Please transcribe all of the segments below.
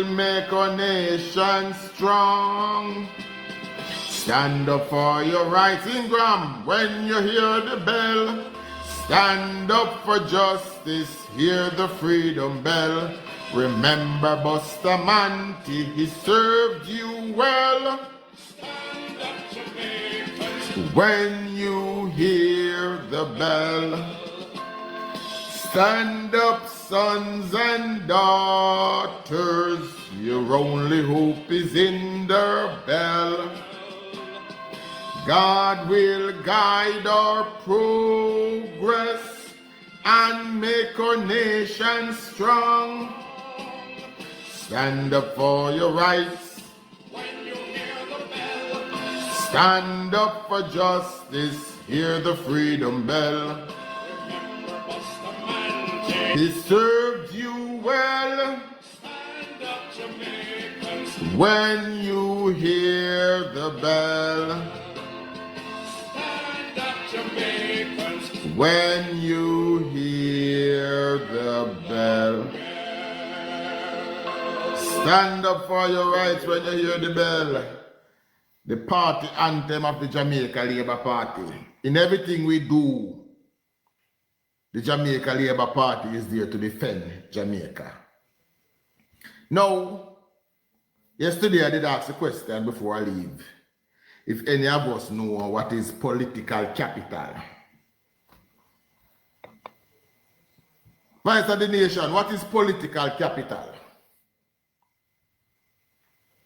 Make our nation strong. Stand up for your rights, Ingram, when you hear the bell. Stand up for justice, hear the freedom bell. Remember Bustamante, he served you well. Stand up, Jamaica, when you hear the bell. Stand up, sons and daughters, your only hope is in the bell. God will guide our progress and make our nation strong. Stand up for your rights when you hear the bell. Stand up for justice, hear the freedom bell. He served you well. Stand up, Jamaicans, when you hear the bell. Stand up, Jamaicans, when you hear the bell. Stand up for your rights when you hear the bell. The party anthem of the Jamaica Labour Party. In everything we do, the Jamaica Labour Party is there to defend Jamaica. Now, yesterday I did ask a question before I leave. If any of us know what is political capital. Vice of the nation, what is political capital?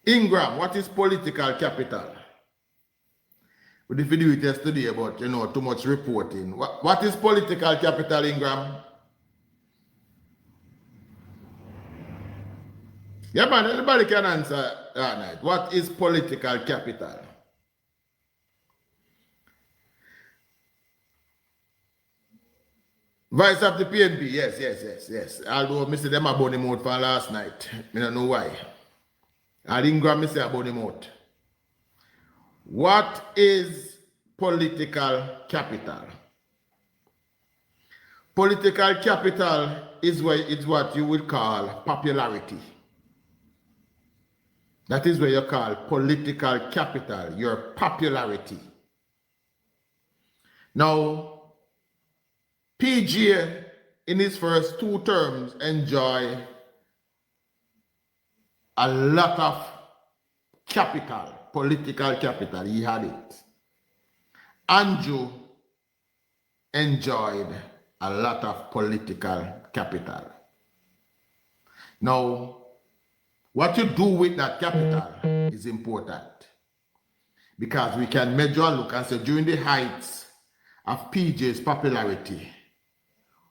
Ingram, what is political capital? We did do it yesterday, but too much reporting. What is political capital, Ingram? Yeah, man, anybody can answer that night. What is political capital? Vice of the PNP, yes. Although I said them about the mouth for last night. I don't know why. And Ingram, I say about the mouth. What is political capital? Political capital is what you would call popularity. That is what you call political capital, your popularity. Now, PJ in his first 2 terms enjoy a lot of capital. Political capital, he had it. Andrew enjoyed a lot of political capital. Now, what you do with that capital is important. Because we can measure and look and say, during the heights of PJ's popularity,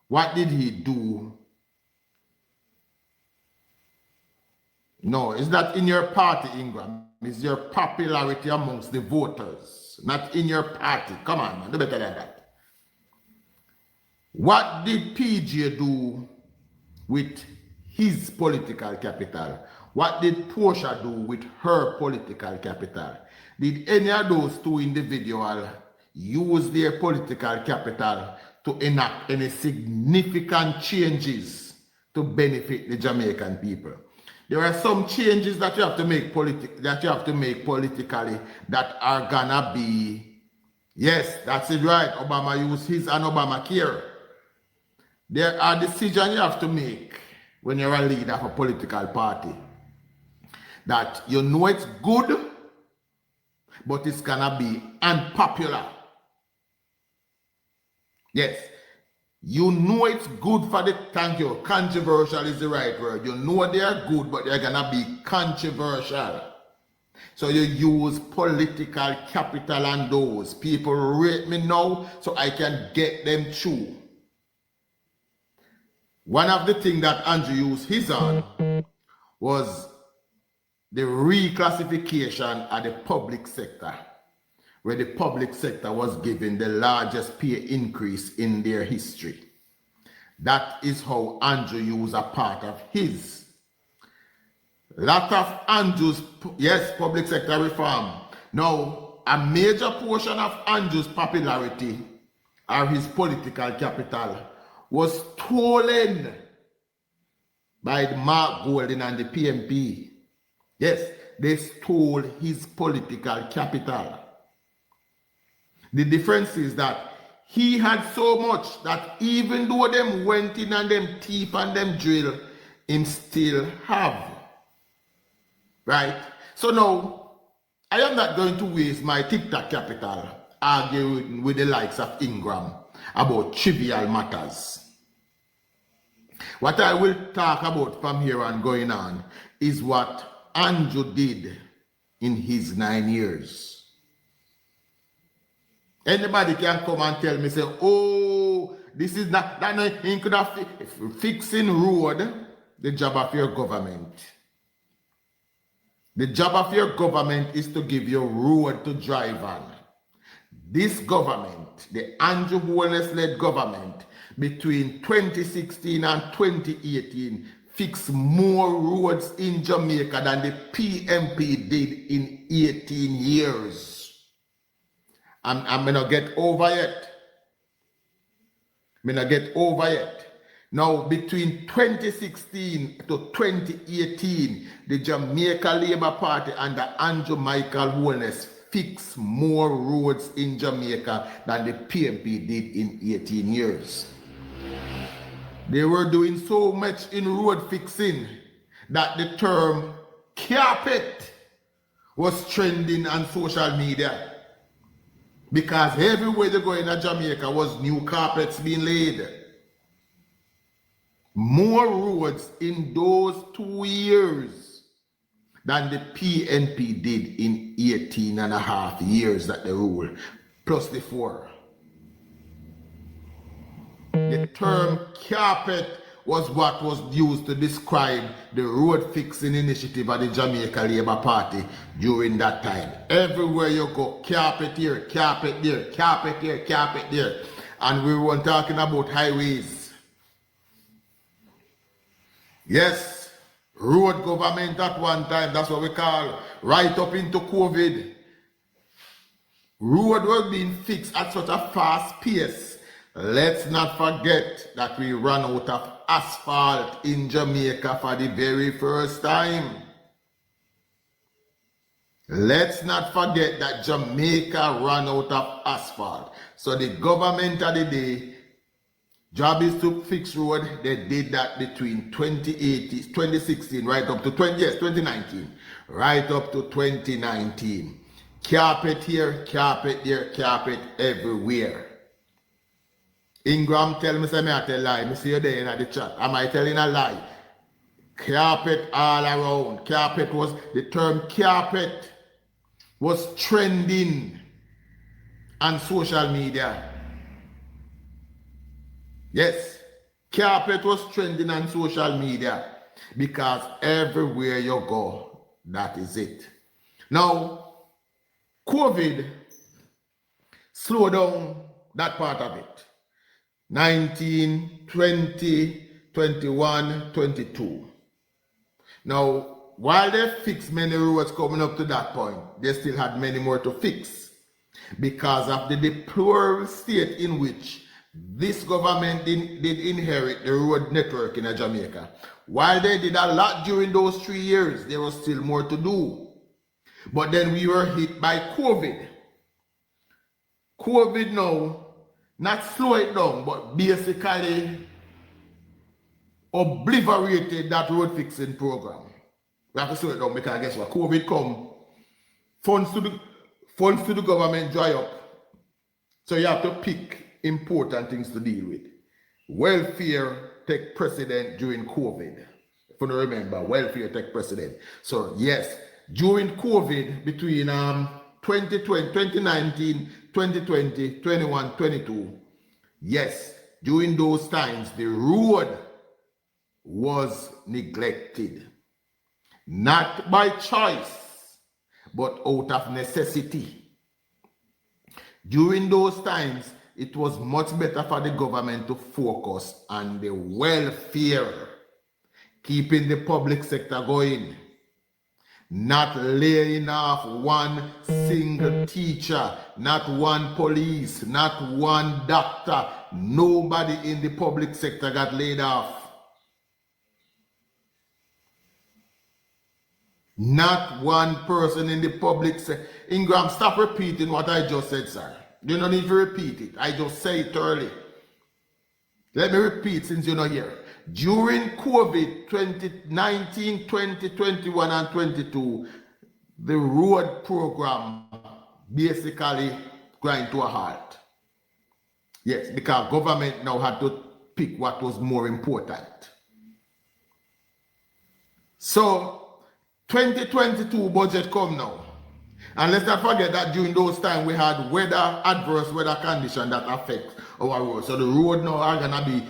what did he do? No, it's not in your party, Ingram. It's your popularity amongst the voters, not in your party. Come on, man, do better than that. What did PJ do with his political capital? What did Portia do with her political capital? Did any of those 2 individuals use their political capital to enact any significant changes to benefit the Jamaican people? There are some changes that you have to make politically that are gonna be, yes, that's it, right. Obama used his and Obamacare. There are decisions you have to make when you're a leader of a political party that you know it's good, but it's gonna be unpopular. Yes. You know it's good for the, thank you, controversial is the right word. You know they are good, but they're gonna be controversial. So you use political capital on those. People rate me now so I can get them through. One of the things that Andrew used his on was the reclassification of the public sector, where the public sector was given the largest pay increase in their history. That is how Andrew used a part of his. Lot of Andrew's, yes, public sector reform. Now, a major portion of Andrew's popularity or his political capital was stolen by the Mark Golding and the PMP. Yes, they stole his political capital. The difference is that he had so much that even though them went in and them thief and them drill, him still have. Right? So now, I am not going to waste my TikTok capital arguing with the likes of Ingram about trivial matters. What I will talk about from here on going on is what Andrew did in his 9 years. Anybody can come and tell me, say, oh, this is not, that he could have fixing road, the job of your government. The job of your government is to give you a road to drive on. This government, the Andrew Holness-led government, between 2016 and 2018, fixed more roads in Jamaica than the PMP did in 18 years. I'm going to get over yet. Now, between 2016 to 2018, the Jamaica Labour Party under Andrew Michael Holness fixed more roads in Jamaica than the PMP did in 18 years. They were doing so much in road fixing that the term carpet was trending on social media. Because everywhere they go in Jamaica was new carpets being laid. More roads in those 2 years than the PNP did in 18 and a half years that they ruled, plus the 4. The term carpet was what was used to describe the road fixing initiative of the Jamaica Labour Party during that time. Everywhere you go, carpet here, carpet there, carpet here, carpet there. And we weren't talking about highways. Yes, road government at one time, that's what we call right up into COVID. Road was being fixed at such a fast pace. Let's not forget that we ran out of asphalt in Jamaica for the very first time. Let's not forget that Jamaica ran out of asphalt. So the government of the day, job is to fix road. They did that between 2016 right up to 2019, right up to 2019. Carpet here, carpet there, carpet everywhere. Ingram tell me, say me I tell lie. Me see you there in the chat. Am I telling a lie? Carpet all around. Carpet was, the term carpet was trending on social media. Yes, carpet was trending on social media because everywhere you go, that is it. Now, COVID slowed down that part of it. 19, 20, 21, 22. Now, while they fixed many roads coming up to that point, they still had many more to fix because of the deplorable state in which this government did inherit the road network in Jamaica. While they did a lot during those 3 years, there was still more to do. But then we were hit by COVID. COVID now, not slow it down, but basically obliterated that road fixing program. We have to slow it down because guess what? COVID come, funds to the government dry up. So you have to pick important things to deal with. Welfare take precedent during COVID. If you don't remember, welfare take precedent. So yes, during COVID, between 2020, 2019, 2020, 21, 22, yes, during those times, the road was neglected. Not by choice, but out of necessity. During those times, it was much better for the government to focus on the welfare, keeping the public sector going. Not laying off one single teacher, not one police, not one doctor. Nobody in the public sector got laid off. Not one person in the public sector. Ingram, stop repeating what I just said, sir. You don't need to repeat it. I just say it early. Let me repeat since you're not here. During COVID 2019, 2021, and 22, the road program basically grind to a halt. Yes, because government now had to pick what was more important. So, 2022 budget come now. And let's not forget that during those times we had adverse weather conditions that affect our road. So the road now are gonna be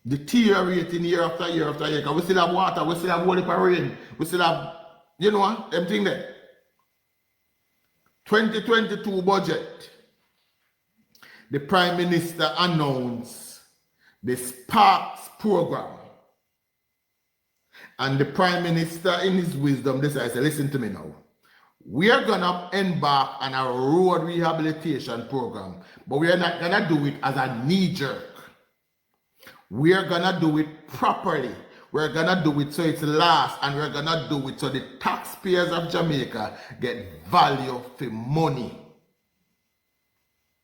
deteriorating year after year after year. Because we still have water, we still have whole heap of rain, we still have, you know what, everything there. 2022 budget. The Prime Minister announced the Sparks program. And the Prime Minister, in his wisdom, decided, listen to me now. We are going to embark on a road rehabilitation program, but we are not going to do it as a knee-jerk. We are going to do it properly. We're going to do it so it lasts, and we're going to do it so the taxpayers of Jamaica get value for money.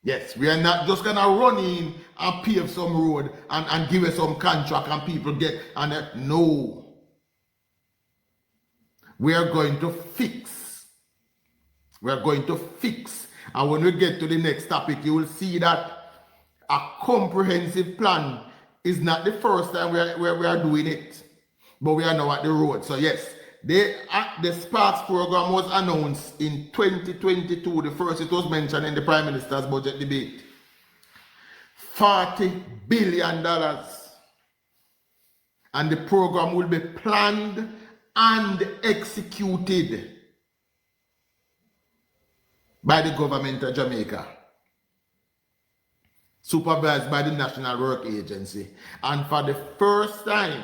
Yes, we are not just going to run in and pave some road and give us some contract and people get, and no. We are going to fix. We are going to fix. And when we get to the next topic, you will see that a comprehensive plan is not the first time we are doing it. But we are now at the road. So yes, the Sparks program was announced in 2022. The first it was mentioned in the Prime Minister's budget debate. $40 billion. And the program will be planned and executed by the government of Jamaica, supervised by the National Work Agency. And for the first time,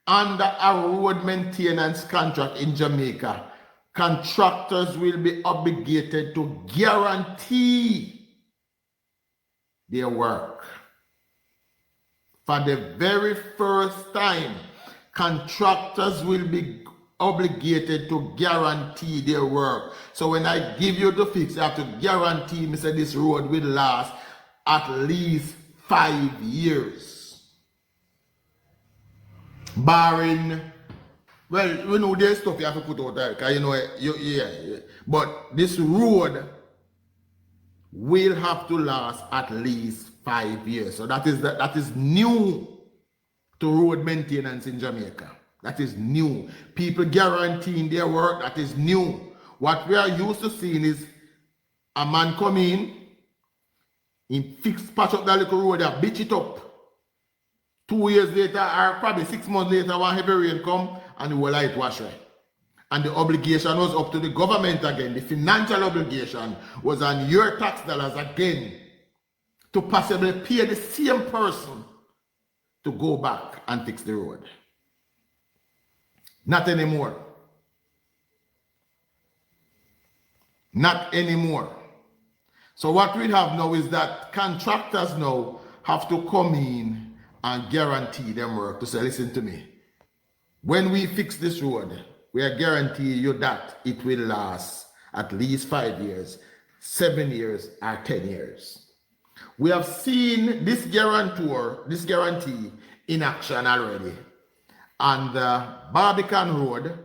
under a road maintenance contract in Jamaica, contractors will be obligated to guarantee their work. For the very first time, contractors will be obligated to guarantee their work. So when I give you the fix, you have to guarantee me say this road will last at least 5 years. Barring, well, we know there's stuff you have to put out there, because you know, yeah. But this road will have to last at least 5 years. So that is new to road maintenance in Jamaica. That is new. People guaranteeing their work, that is new. What we are used to seeing is a man come in fix patch up that little road, and bitch it up. 2 years later, or probably 6 months later, when heavy rain come, and the whole light wash right. And the obligation was up to the government again. The financial obligation was on your tax dollars again to possibly pay the same person to go back and fix the road. Not anymore. Not anymore. So what we have now is that contractors now have to come in and guarantee them work to say, listen to me. When we fix this road, we are guaranteeing you that it will last at least 5 years, 7 years, or 10 years. We have seen this guarantee in action already on the Barbican Road,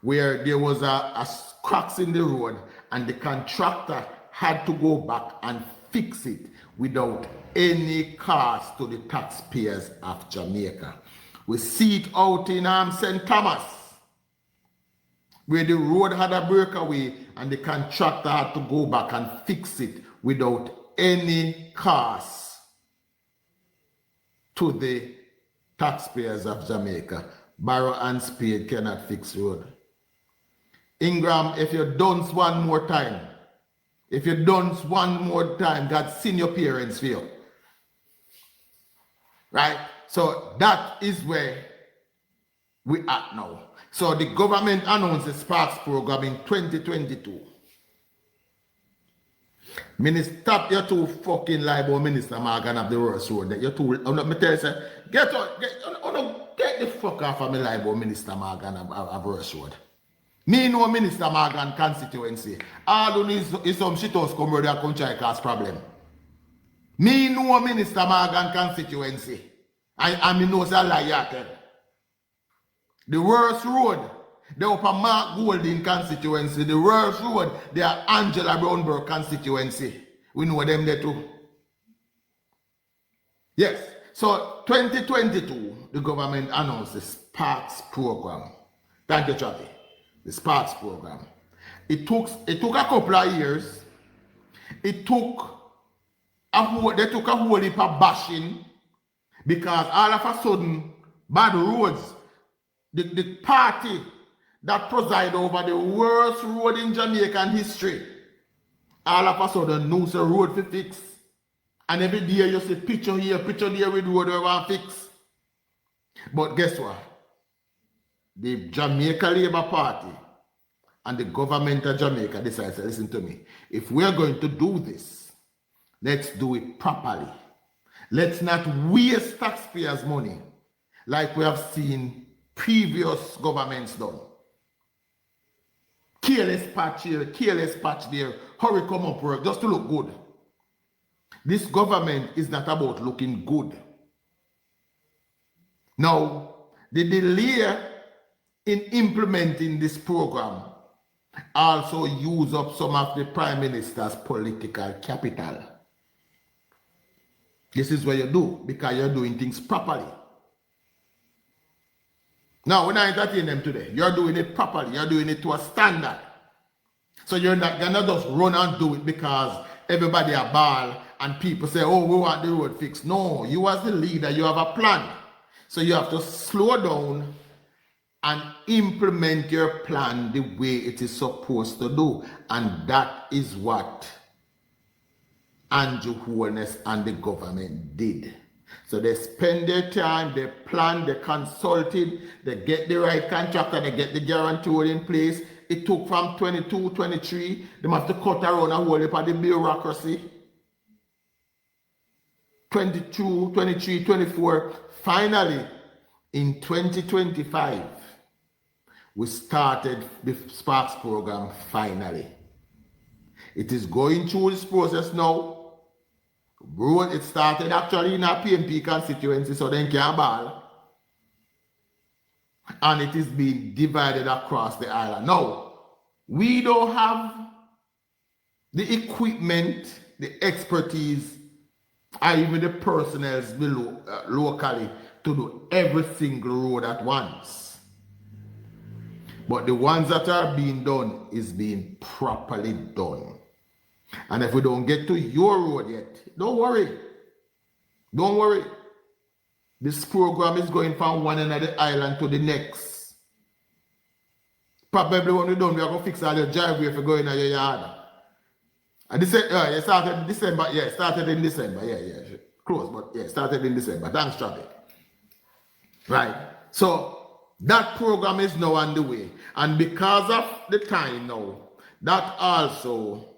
where there was a cracks in the road and the contractor had to go back and fix it without any cost to the taxpayers of Jamaica. We see it out in St. Thomas, where the road had a breakaway and the contractor had to go back and fix it without any cost to the taxpayers of Jamaica. Barrow and spade cannot fix road. Ingram, if you dance one more time, God send your parents for you. Right? So that is where we are now. So the government announced the Sparks program in 2022. Minister, stop your two fucking liable minister, Morgan, of the worst road. You're too, I'm not tell you, get Get the fuck off of me lie about Minister Morgan of Rush Road. Me know Minister Morgan constituency. All you need is some shithouse come ready and come try cause problem. Me know Minister Morgan constituency. I me know it's a lie you tell. The worst road, the upper Mark Golding constituency. The worst road, they are Angela Brownberg constituency. We know them there too. Yes. So 2022, the government announced the Sparks program. Thank you, Chappie. The Sparks program. It took a couple of years. It took they took a whole heap of bashing because all of a sudden, bad roads, the party that preside over the worst road in Jamaican history, all of a sudden knows a road to fix. And every day you see picture here, picture there with road we want fix. But guess what? The Jamaica Labour Party and the government of Jamaica decided, listen to me, if we are going to do this, let's do it properly. Let's not waste taxpayers' money like we have seen previous governments done. Careless patch here, careless patch there, hurry come up work just to look good. This government is not about looking good. Now, the delay in implementing this program also use up some of the Prime Minister's political capital. This is what you do because you're doing things properly. Now, when I entertain them today, you're doing it properly. You're doing it to a standard. So you're not gonna just run and do it because everybody are ball and people say, oh, we want the road fixed. No, you as the leader, you have a plan. So you have to slow down and implement your plan the way it is supposed to do. And that is what Andrew Holness and the government did. So they spend their time, they plan, they consulted, they get the right contractor, they get the guarantor in place. It took from 22, 23, they have to cut around a whole heap of the bureaucracy. 22, 23, 24. Finally, in 2025, we started the Sparks program finally. It is going through this process now. It started actually in our PMP constituency, so then can't ball. And it is being divided across the island. Now, we don't have the equipment, the expertise, or even the personnel below locally to do every single road at once. But the ones that are being done is being properly done. And if we don't get to your road yet, don't worry. Don't worry. This program is going from one end of the island to the next. Probably when we're done, we're going to fix all your driveway if you go in your yard. And this, it started in December. Yeah, it started in December. Yeah. Close, but yeah, started in December. Thanks, traffic. Right. So that program is now on the way. And because of the time now, that also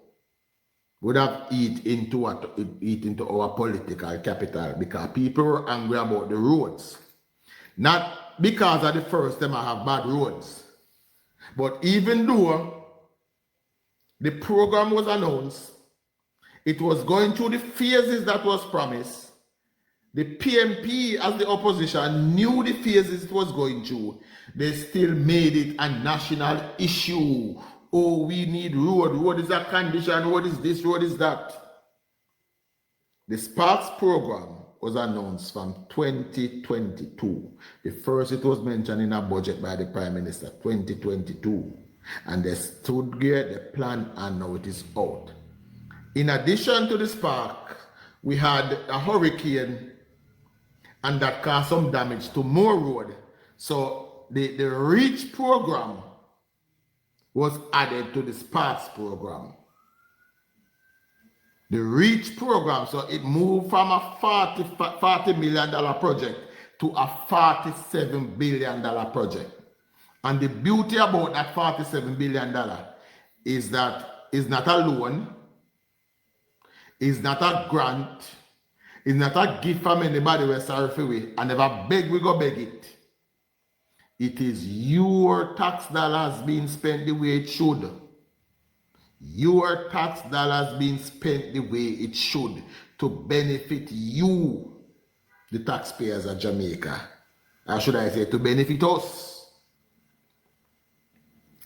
would have eat into our political capital because people were angry about the roads. Not because of the first time I have bad roads. But even though the program was announced, it was going through the phases that was promised. The PMP as the opposition knew the phases it was going through. They still made it a national issue. Oh, we need road. Road is a condition. Road is this, road is that. The Sparks program was announced from 2022. The first it was mentioned in a budget by the Prime Minister, 2022. And they stood there, the plan, and now it is out. In addition to the Spark, we had a hurricane and that caused some damage to more road. So the REACH program was added to the Sparks program. The REACH program, so it moved from a $40 million project to a $47 billion project. And the beauty about that $47 billion is that it's not a loan, it's not a grant, it's not a gift from anybody we're sorry for we, and never beg, we go beg it. It is your tax dollars being spent the way it should. Your tax dollars being spent the way it should to benefit you, the taxpayers of Jamaica. Or should I say, to benefit us.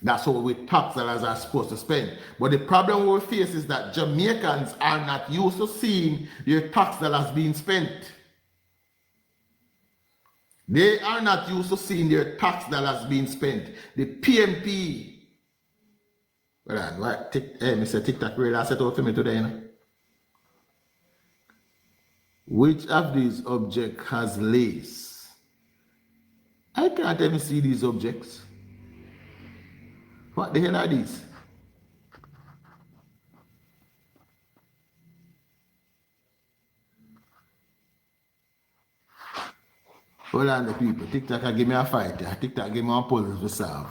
That's what we tax dollars are supposed to spend. But the problem we face is that Jamaicans are not used to seeing their tax dollars being spent. They are not used to seeing their tax dollars being spent. The PMP. Hold on, what? Mr. TikTok radar set out for me today, you know? Which of these objects has lace? I can't even see these objects. What the hell are these? Hold on, the people. TikTok give me a fight. TikTok give me a puzzle to solve.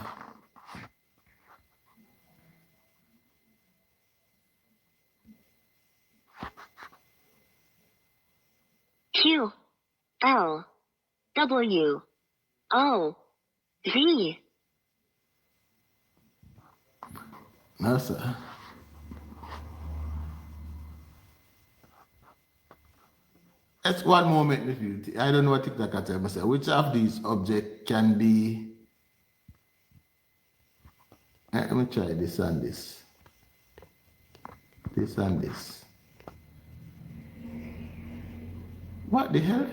Q L W O V. No, sir. That's one moment with you. I don't know what TikTok can tell myself. Which of these objects can be? Let me try this and this. This and this. What the hell?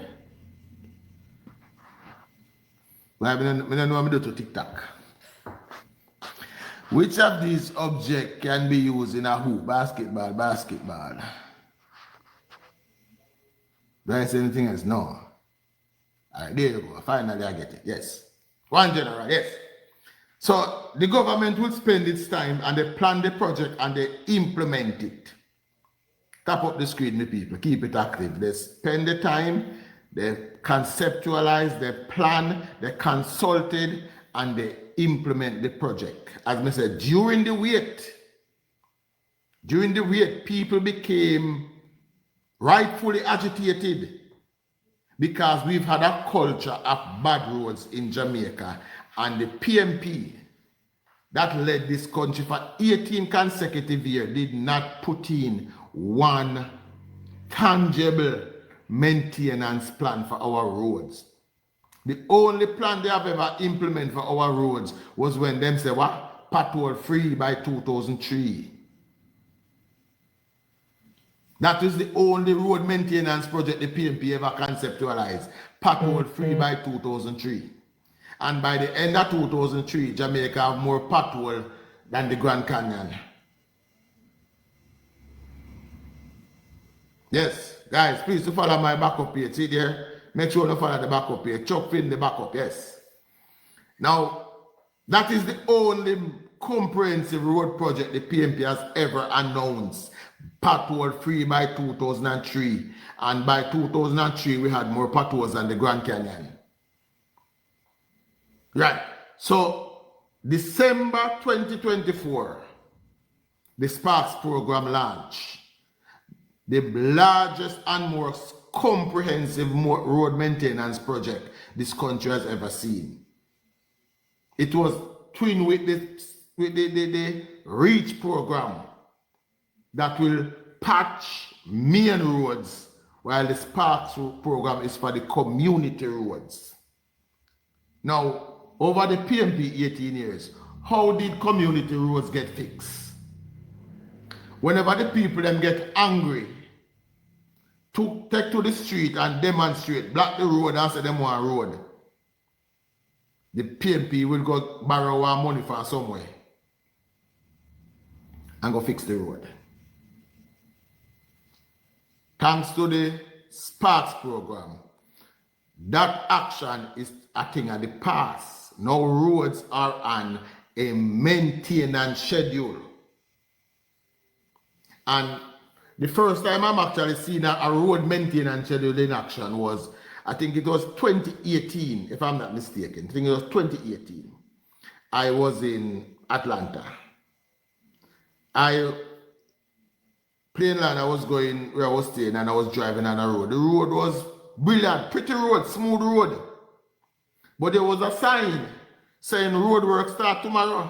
Well, I don't know what I'm doing to TikTok. Which of these objects can be used in a hoop? Basketball. Do I say anything else? No. All right, there you go. Finally, I get it. Yes. One general, yes. So the government will spend its time and they plan the project and they implement it. Tap up the screen, the people. Keep it active. They spend the time, they conceptualize, they plan, they consulted, and they implement the project. As I said, during the wait, people became rightfully agitated because we've had a culture of bad roads in Jamaica, and the PMP that led this country for 18 consecutive years did not put in one tangible maintenance plan for our roads. The only plan they have ever implemented for our roads was when them say, what? Pothole free by 2003. That is the only road maintenance project the PMP ever conceptualized. Pothole free by 2003. And by the end of 2003, Jamaica have more pothole than the Grand Canyon. Yes, guys, please to follow my backup page. See there? Make sure you follow the backup page. Chuck in the backup, yes. Now, that is the only comprehensive road project the PMP has ever announced. Pothole free by 2003. And by 2003, we had more potholes than the Grand Canyon. Right. So, December 2024, the Sparks program launched. The largest and most comprehensive road maintenance project this country has ever seen. It was twinned with the REACH program that will patch main roads, while the Sparks program is for the community roads. Now, over the PMP 18 years, how did community roads get fixed? Whenever the people then get angry, to take to the street and demonstrate, block the road and say them want road, the PMP will go borrow our money from somewhere and go fix the road. Thanks to the Sparks program, that action is a thing of the past. Now roads are on a maintenance schedule. And the first time I'm actually seeing a road maintenance schedule in action was, I think it was 2018, if I'm not mistaken. I think it was 2018. I was in Atlanta. Plain line, I was going where I was staying and I was driving on a road. The road was brilliant, pretty road, smooth road. But there was a sign saying road work start tomorrow.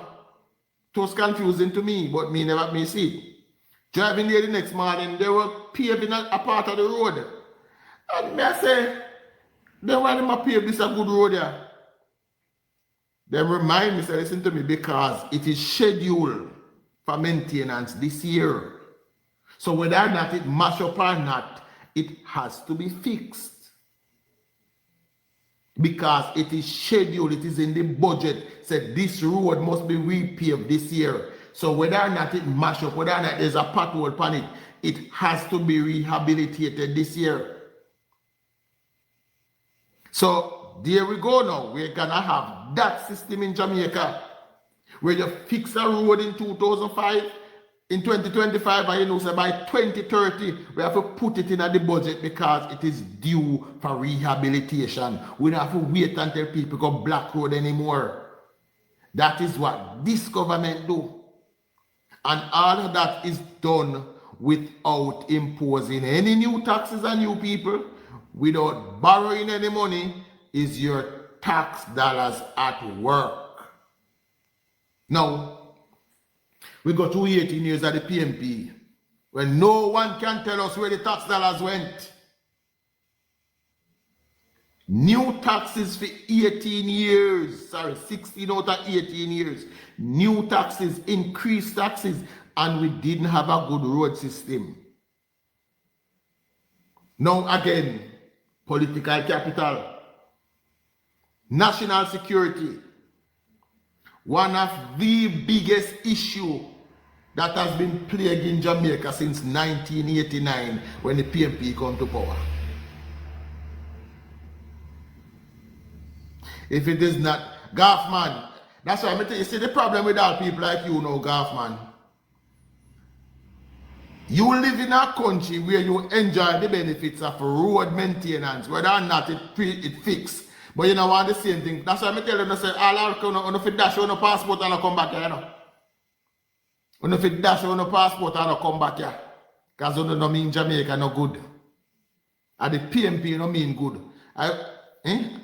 It was confusing to me, but me never me see it. Driving there the next morning, they were paving a part of the road. And me I say, then why them pave this a good road here? They remind me, say, listen to me, because it is scheduled for maintenance this year. So whether or not it mash up or not, it has to be fixed. Because it is scheduled, it is in the budget, said this road must be repaved this year. So whether or not it mash up, whether or not there's a pothole upon it, it has to be rehabilitated this year. So there we go now. We're gonna have that system in Jamaica where you fix a road in 2005, in 2025, and you know, so by 2030, we have to put it in the budget because it is due for rehabilitation. We don't have to wait until people go black road anymore. That is what this government do. And all of that is done without imposing any new taxes on new people, without borrowing any money. Is your tax dollars at work. Now, we got 18 years at the PMP when no one can tell us where the tax dollars went. New taxes for 18 years, 16 out of 18 years. New taxes, increased taxes, and we didn't have a good road system. Now again, political capital, national security, one of the biggest issues that has been plaguing Jamaica since 1989 when the PMP come to power. If it is not, Gaffman, that's why I tell you, see the problem with all people like you now, Gaffman. You live in a country where you enjoy the benefits of road maintenance, whether or not it fixed. But you know want the same thing. That's why I tell you, say, all our on if dash on a passport and come back here, you know. On if it dash on a passport and come back here. Because you don't mean Jamaica no good. And the PMP no mean good.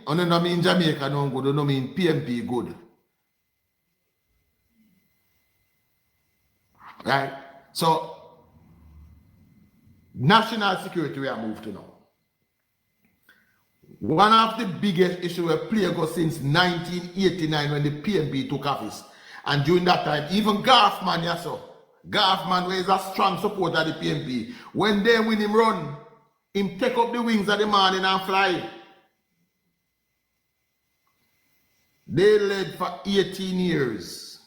On no mean Jamaica no good, you no mean PMP good. Right? So national security we are moved to now. One of the biggest issues we plagued us since 1989 when the PNP took office. And during that time, even Gaffman, yes, sir. Gaffman was a strong supporter of the PNP. When they win him run, him take up the wings of the morning and fly. They led for 18 years.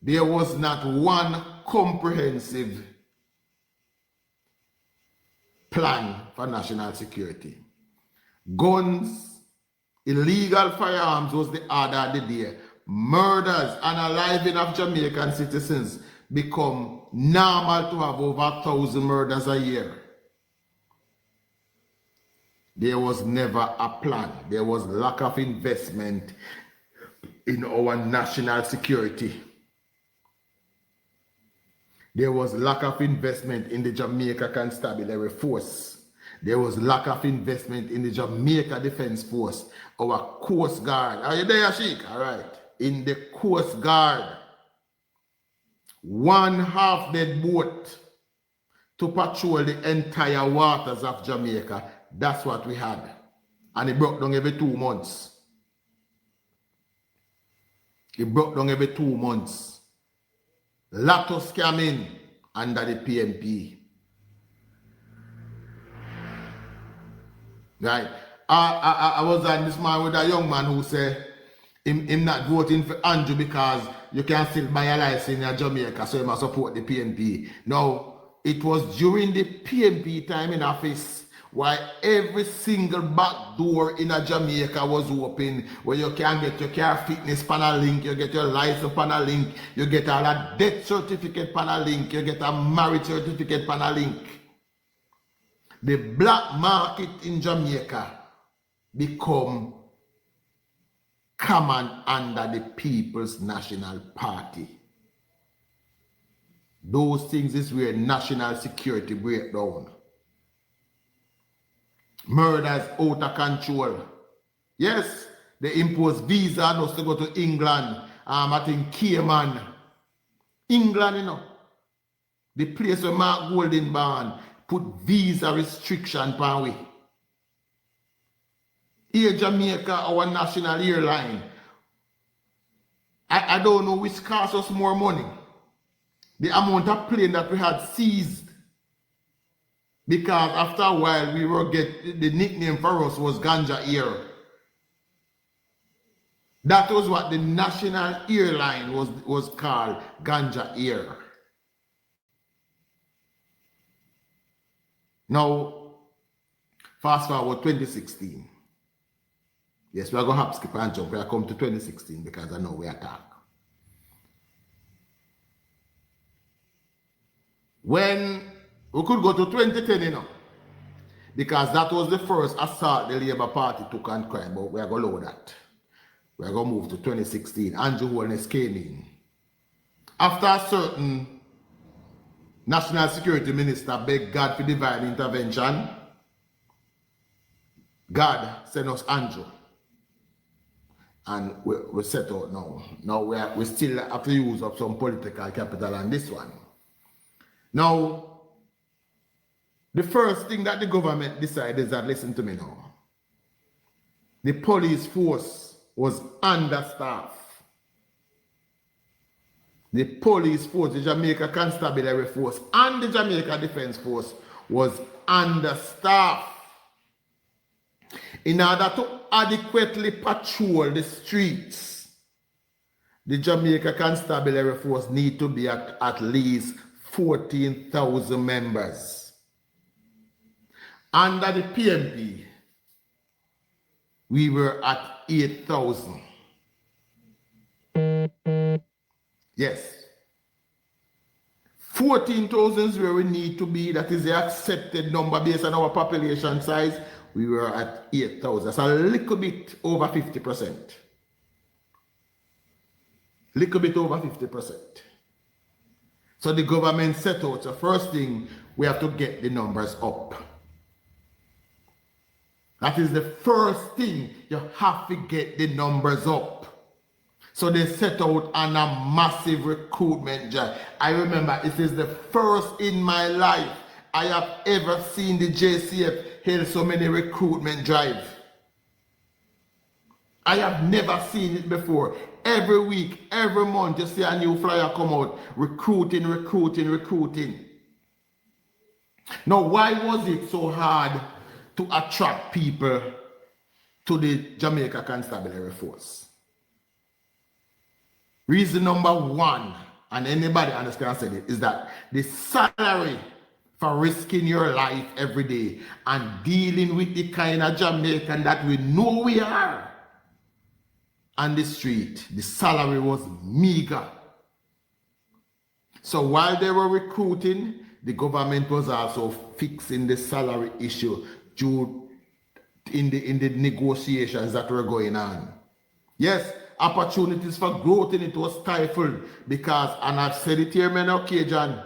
There was not one comprehensive plan for national security. Guns, illegal firearms was the order of the day. Murders and unaliving of Jamaican citizens become normal to have over 1,000 murders a year. There was never a plan. There was lack of investment in our national security. There was lack of investment in the Jamaica Constabulary Force. There was lack of investment in the Jamaica Defense Force, our Coast Guard. Are you there, Sheik? All right. In the Coast Guard, one half-dead boat to patrol the entire waters of Jamaica. That's what we had. And it broke down every 2 months. It broke down every 2 months. Lot of scamming under the PNP. Right. I was on this man with a young man who said him not voting for Andrew because you can still buy a license in Jamaica, so he must support the PNP. Now, it was during the PNP time in office why every single back door in a Jamaica was open, where you can get your car fitness panel link, you get your license panel link, you get a death certificate panel link, you get a marriage certificate panel link. The black market in Jamaica become common under the People's National Party. Those things is where national security break down. Murders out of control. Yes, They imposed visa on us to go to England. I think Cayman. England, you know. The place where Mark Goldenbarn put visa restriction on we. Here Jamaica, our national airline. I don't know which cost us more money. The amount of plane that we had seized. Because after a while, we were the nickname for us was Ganja Air. That was what the national airline was called, Ganja Air. Now, fast forward 2016. Yes, we are going to hop, skip, and jump. We are come to 2016 because I know we are talking. When we could go to 2010, you know, because that was the first assault the Labour Party took on crime, but we are going to lower that. We are going to move to 2016. Andrew Holness came in. After a certain National Security Minister begged God for divine intervention, God sent us Andrew. And we set out now. Now we still have to use up some political capital on this one. Now, the first thing that the government decided is that, listen to me now, the police force was understaffed. The police force, the Jamaica Constabulary Force, and the Jamaica Defense Force was understaffed. In order to adequately patrol the streets, the Jamaica Constabulary Force need to be at least 14,000 members. Under the PMP, we were at 8,000. Yes. 14,000 is where we need to be. That is the accepted number based on our population size. We were at 8,000. That's a little bit over 50%. Little bit over 50%. So the government set out, so first thing, we have to get the numbers up. That is the first thing, you have to get the numbers up. So they set out on a massive recruitment drive. I remember it is the first in my life I have ever seen the JCF held so many recruitment drives. I have never seen it before. Every week, every month, you see a new flyer come out. Recruiting, recruiting, recruiting. Now, why was it so hard to attract people to the Jamaica Constabulary Force? Reason number one, and anybody understands it, is that the salary for risking your life every day and dealing with the kind of Jamaican that we know we are on the street, the salary was meager. So while they were recruiting, the government was also fixing the salary issue in the negotiations that were going on. Yes, opportunities for growth in it was stifled because, and I've said it here many occasions,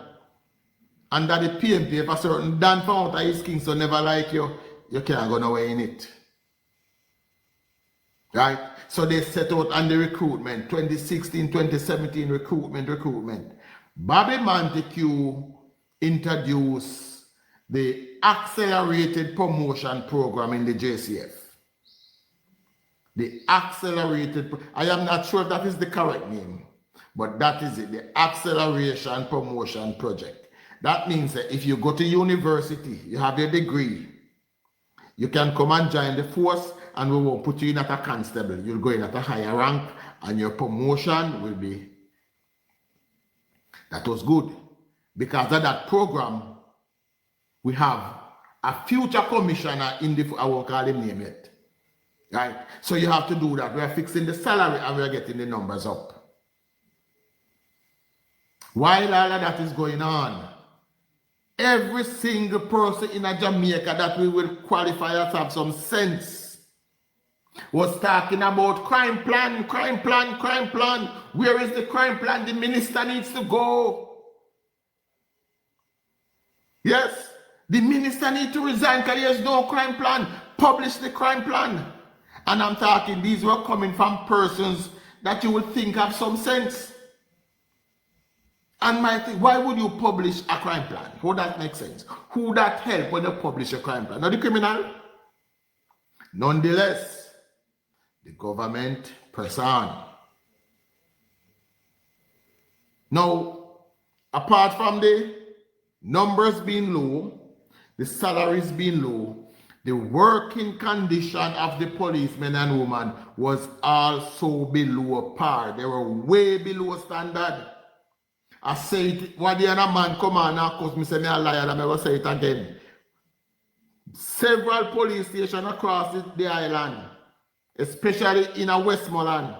under the PMP, if a certain Dan found out East Kingston never like you, you can't go nowhere in it. Right? So they set out on the recruitment, 2016, 2017 recruitment. Bobby Montague introduced the accelerated promotion program in the JCF. The accelerated, I am not sure if that is the correct name, but that is it, the acceleration promotion project. That means that if you go to university, you have your degree, you can come and join the force and we won't put you in at a constable. You'll go in at a higher rank and your promotion will be. That was good. Because of that program, we have a future commissioner in the, I won't call him name yet. Right? So you have to do that. We are fixing the salary and we are getting the numbers up. While all of that is going on, every single person in a Jamaica that we will qualify as have some sense was talking about crime plan. Where is the crime plan? The minister needs to go. Yes, the minister needs to resign because there's no crime plan. Publish the crime plan. And I'm talking, these were coming from persons that you would think have some sense. And my thing, why would you publish a crime plan? How that makes sense? Who that help when you publish a crime plan? Not the criminal. Nonetheless, the government press on. Now, apart from the numbers being low, the salaries being low, the working condition of the policemen and women was also below par. They were way below standard. I say it, what the other man come on and cause me say me a liar, and I will say it again. Several police stations across the island, especially in a Westmoreland,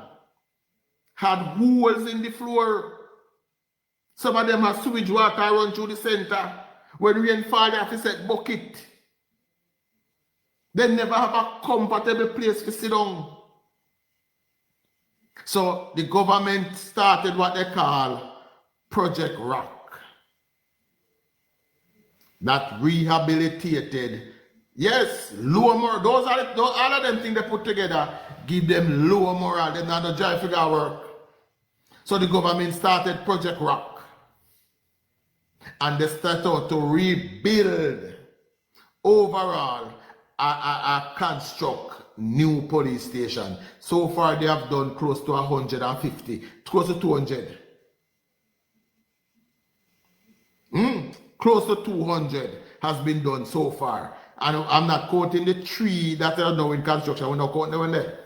had holes in the floor. Some of them have sewage water run through the center. When rain fall, they have to set bucket. They never have a comfortable place to sit down. So the government started what they call Project Rock. That rehabilitated, yes, low morale. Those all of them things they put together give them low morale. They're not a drive figure work. So the government started Project Rock. And they started out to rebuild overall construct new police station. So far they have done close to 150, close to 200. Close to 200 has been done so far. And I'm not counting the 3 that are now in construction. We're not counting them there.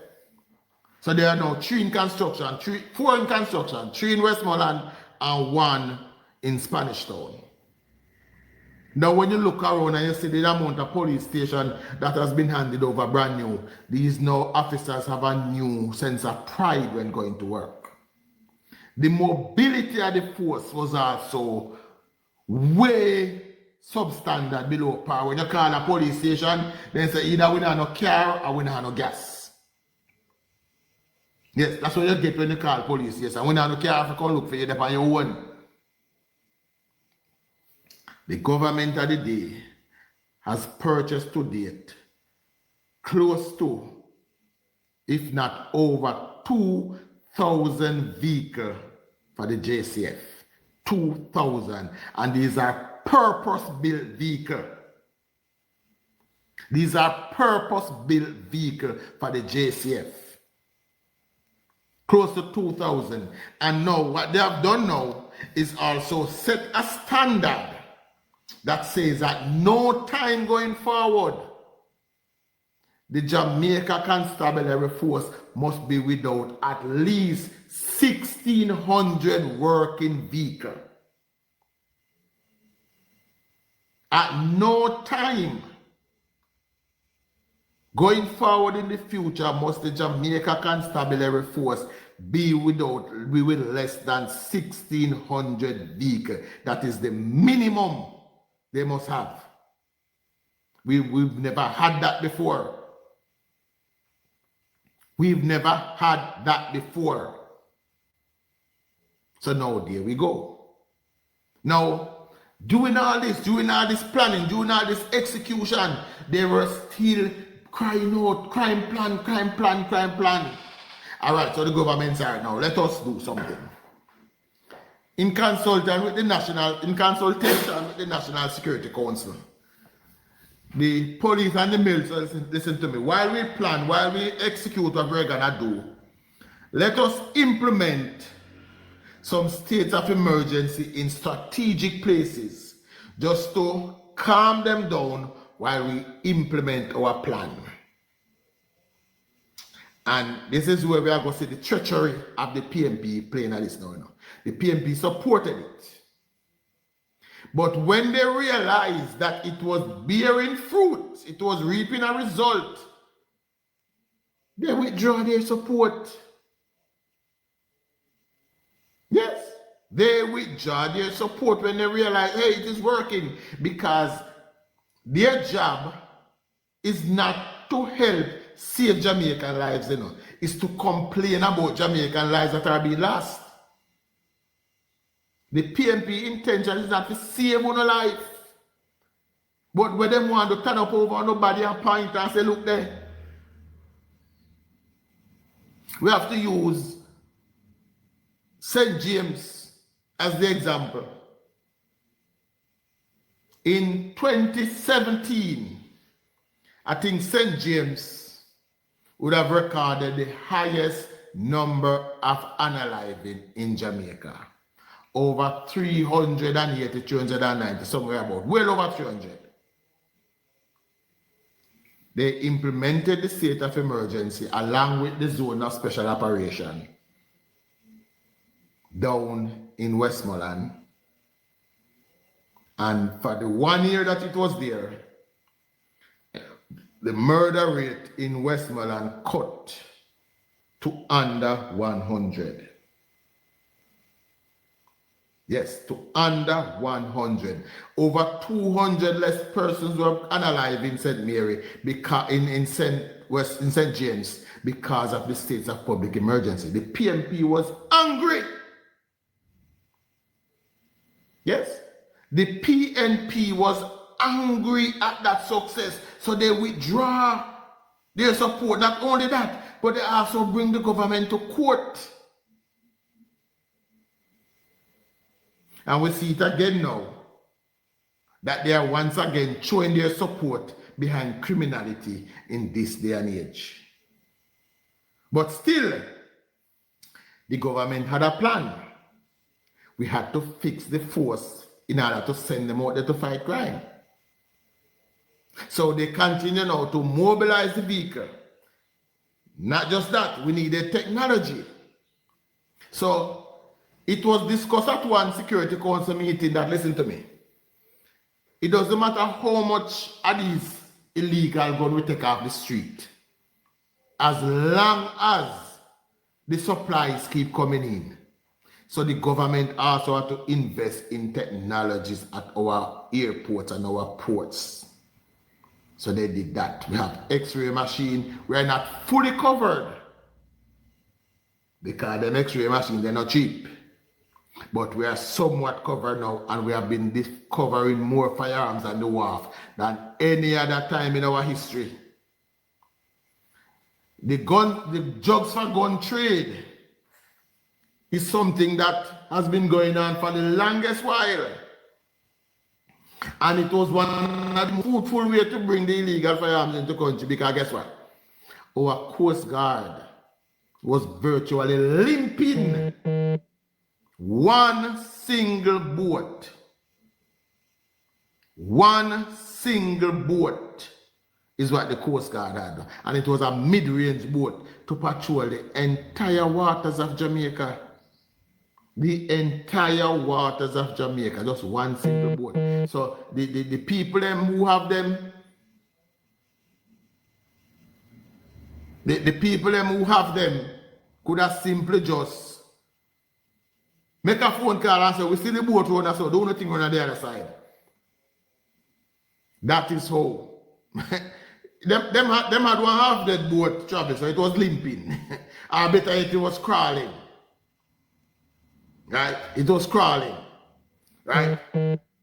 So there are now 3 in construction, 4 in construction, 3 in Westmoreland, and 1 in Spanish Town. Now when you look around and you see the amount of police station that has been handed over brand new, these now officers have a new sense of pride when going to work. The mobility of the force was also way substandard, below par. When you call a police station, they say either we don't have no car or we don't have no gas. Yes, that's what you get when you call police station. When you have no car, you come look for you on your own. The government of the day has purchased to date close to, if not over 2,000 vehicles for the JCF. 2,000. And these are purpose-built vehicles. These are purpose-built vehicles for the JCF. Close to 2,000. And now what they have done now is also set a standard that says that no time going forward, the Jamaica Constabulary Force must be without at least 1,600 working vehicles. At no time going forward in the future must the Jamaica Constabulary Force be with less than 1,600 vehicles. That is the minimum they must have. We've never had that before. We've never had that before. So now there we go. Now, doing all this planning, doing all this execution, they were still crying out, crime plan. All right, so the government said, now let us do something. In consultation with the National Security Council, the police and the military, listen to me, while we plan, while we execute what we're gonna do, let us implement some states of emergency in strategic places just to calm them down while we implement our plan. And this is where we are going to see the treachery of the PNP playing at this now. The PNP supported it. But when they realized that it was bearing fruit, it was reaping a result, they withdraw their support. Yes, they withdraw their support when they realize, hey, it is working, because their job is not to help save Jamaican lives, it's to complain about Jamaican lives that are being lost. The PNP intention is not to save one life. But when they want to turn up over nobody and point and say, look there, We have to use St. James as the example. In 2017, I think St. James would have recorded the highest number of unaliving in Jamaica. Over 380, 390, somewhere about, well over 300. They implemented the state of emergency along with the zone of special operation down in Westmoreland. And for the 1 year that it was there, the murder rate in Westmoreland cut to under 100. Yes, to under 100. Over 200 less persons were unalive in St. Mary, because in St. James, because of the states of public emergency. The PMP was angry. Yes, the PNP was angry at that success, so they withdraw their support. Not only that, but they also bring the government to court. And we see it again now, that they are once again showing their support behind criminality in this day and age. But still, the government had a plan. We had to fix the force in order to send them out there to fight crime. So they continue now to mobilize the vehicle. Not just that, we needed technology. So it was discussed at one Security Council meeting that, listen to me, it doesn't matter how much of these illegal guns we take off the street, as long as the supplies keep coming in. So the government also had to invest in technologies at our airports and our ports. So they did that. We have X-ray machine. We are not fully covered because them X-ray machines, they're not cheap. But we are somewhat covered now, and we have been discovering more firearms on the wharf than any other time in our history. The drugs for gun trade is something that has been going on for the longest while. And it was one of the fruitful ways to bring the illegal firearms into the country, because guess what? Our Coast Guard was virtually limping. One single boat is what the Coast Guard had. And it was a mid-range boat to patrol the entire waters of Jamaica. The entire waters of Jamaica, just one single boat. So the people them who have them, the people them who have them could have simply just make a phone call and say, we see the boat runner, so do nothing on the other side. That is how. them had one half dead boat, Travis, so it was limping. I bet it was crawling. Right? It was crawling. Right?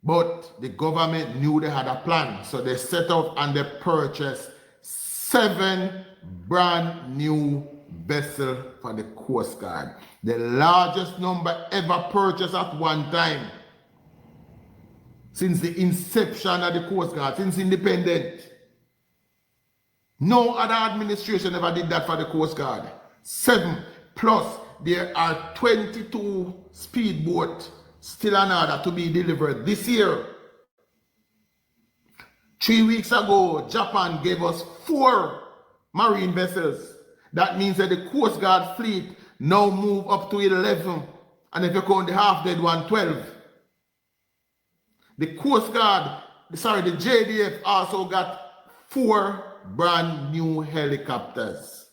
But the government knew they had a plan. So they set out and they purchased 7 brand new vessels for the Coast Guard. The largest number ever purchased at one time since the inception of the Coast Guard, since independence. No other administration ever did that for the Coast Guard. 7 plus there are 22 speedboats still in order to be delivered this year. 3 weeks ago, Japan gave us 4 marine vessels. That means that the Coast Guard fleet now move up to 11. And if you count the half-dead one, 12. The Coast Guard, the JDF also got 4 brand new helicopters.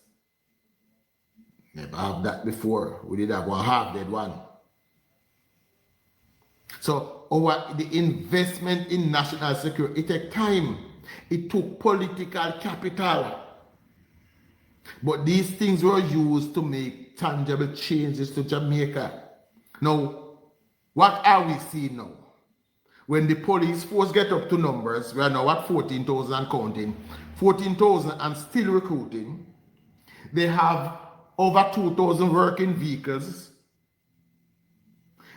Never have that before. We did have one half-dead one. So the investment in national security, it took time. It took political capital. But these things were used to make tangible changes to Jamaica. Now, what are we seeing now? When the police force get up to numbers, we are now at 14,000 and counting, 14,000 and still recruiting. They have over 2,000 working vehicles.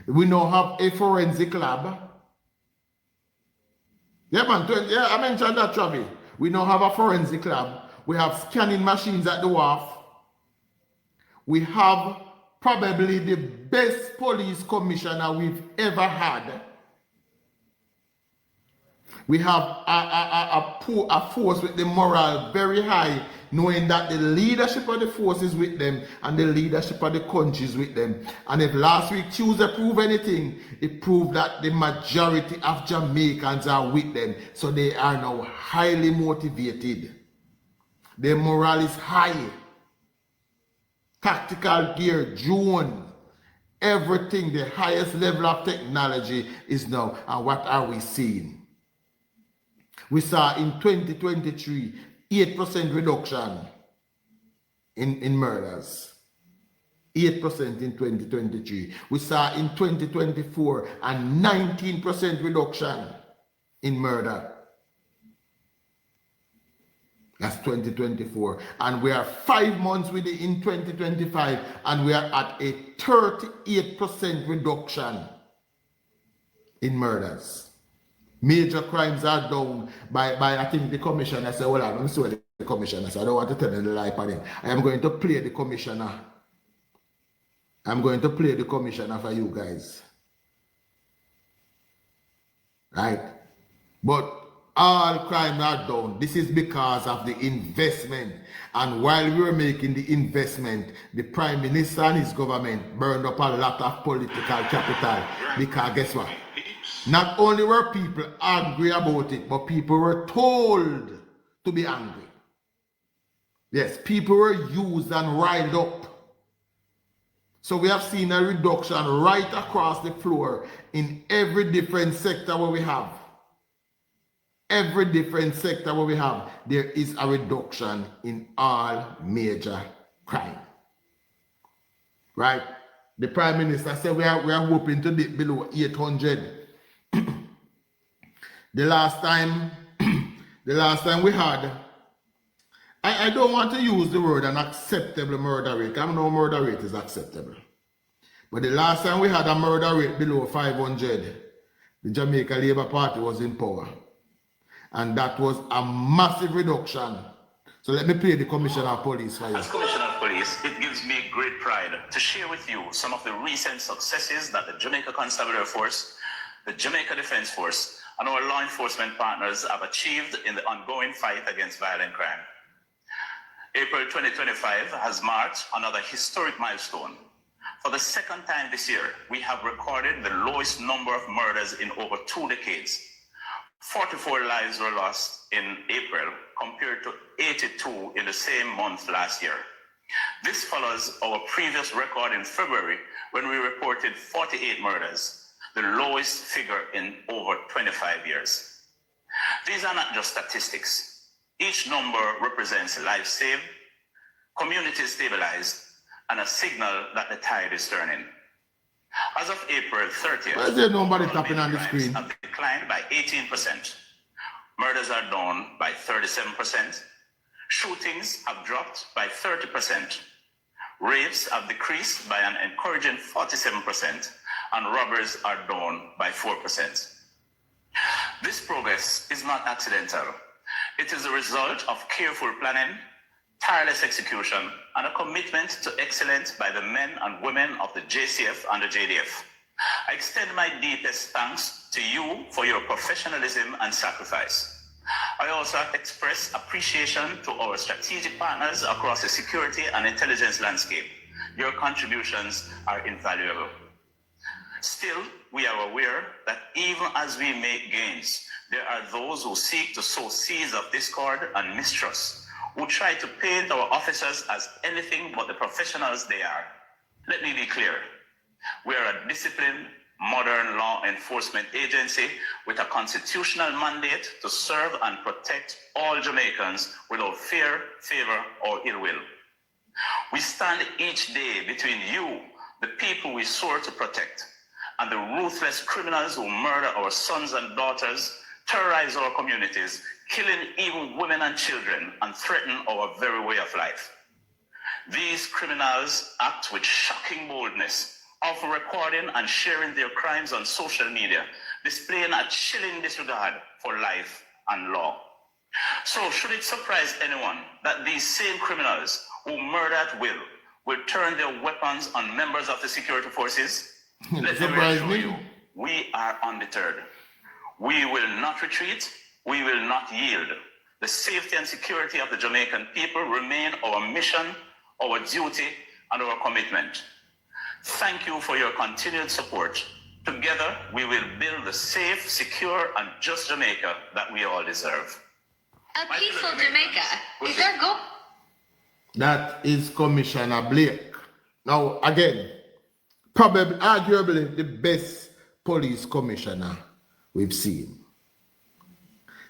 We now have a forensic lab. Yeah, man, yeah, I mentioned that, Travi. We now have a forensic lab. We have scanning machines at the wharf. We have probably the best police commissioner we've ever had. We have a force with the morale very high, knowing that the leadership of the force is with them and the leadership of the country is with them. And if last week Tuesday proved anything, it proved that the majority of Jamaicans are with them. So they are now highly motivated. Their morale is high. Tactical gear, drone, everything, the highest level of technology is now. And what are we seeing? We saw in 2023, 8% reduction in murders. 8% in 2023. We saw in 2024 a 19% reduction in murder. That's 2024. And we are 5 months with it in 2025, and we are at a 38% reduction in murders. Major crimes are down by I think the commissioner said, well, I'm sorry, the commissioner, so I don't want to tell him the lie on him. I am going to play the commissioner. I'm going to play the commissioner for you guys. Right? But all crimes are down. This is because of the investment. And while we were making the investment, the Prime Minister and his government burned up a lot of political capital. Because guess what? Not only were people angry about it, but people were told to be angry. Yes, people were used and riled up. So we have seen a reduction right across the floor in every different sector where we have. Every different sector where we have, there is a reduction in all major crime. Right? The Prime Minister said we are hoping to dip below 800. The last time we had, I don't want to use the word an acceptable murder rate. I know murder rate is acceptable. But the last time we had a murder rate below 500, the Jamaica Labour Party was in power. And that was a massive reduction. So let me play the Commissioner of Police for you. As Commissioner of Police, it gives me great pride to share with you some of the recent successes that the Jamaica Constabulary Force, the Jamaica Defence Force, and our law enforcement partners have achieved in the ongoing fight against violent crime. April 2025 has marked another historic milestone. For the second time this year, we have recorded the lowest number of murders in over 2 decades. 44 lives were lost in April compared to 82 in the same month last year. This follows our previous record in February when we reported 48 murders, the lowest figure in over 25 years. These are not just statistics. Each number represents lives saved, communities stabilized, and a signal that the tide is turning. As of April 30th, why is there nobody tapping on the screen? Have declined by 18%. Murders are down by 37%. Shootings have dropped by 30%. Rapes have decreased by an encouraging 47%, and robberies are down by 4%. This progress is not accidental. It is a result of careful planning, tireless execution, and a commitment to excellence by the men and women of the JCF and the JDF. I extend my deepest thanks to you for your professionalism and sacrifice. I also express appreciation to our strategic partners across the security and intelligence landscape. Your contributions are invaluable. Still, we are aware that even as we make gains, there are those who seek to sow seeds of discord and mistrust, who try to paint our officers as anything but the professionals they are. Let me be clear. We are a disciplined, modern law enforcement agency with a constitutional mandate to serve and protect all Jamaicans without fear, favor, or ill will. We stand each day between you, the people we swore to protect, and the ruthless criminals who murder our sons and daughters, terrorize our communities, killing even women and children, and threaten our very way of life. These criminals act with shocking boldness, often recording and sharing their crimes on social media, displaying a chilling disregard for life and law. So should it surprise anyone that these same criminals who murder at will turn their weapons on members of the security forces? Let me assure you, we are undeterred. We will not retreat. We will not yield. The safety and security of the Jamaican people remain our mission, our duty, and our commitment. Thank you for your continued support. Together, we will build the safe, secure, and just Jamaica that we all deserve. A peaceful Jamaica is our goal. That is Commissioner Blake. Now, again, probably, arguably, the best police commissioner we've seen.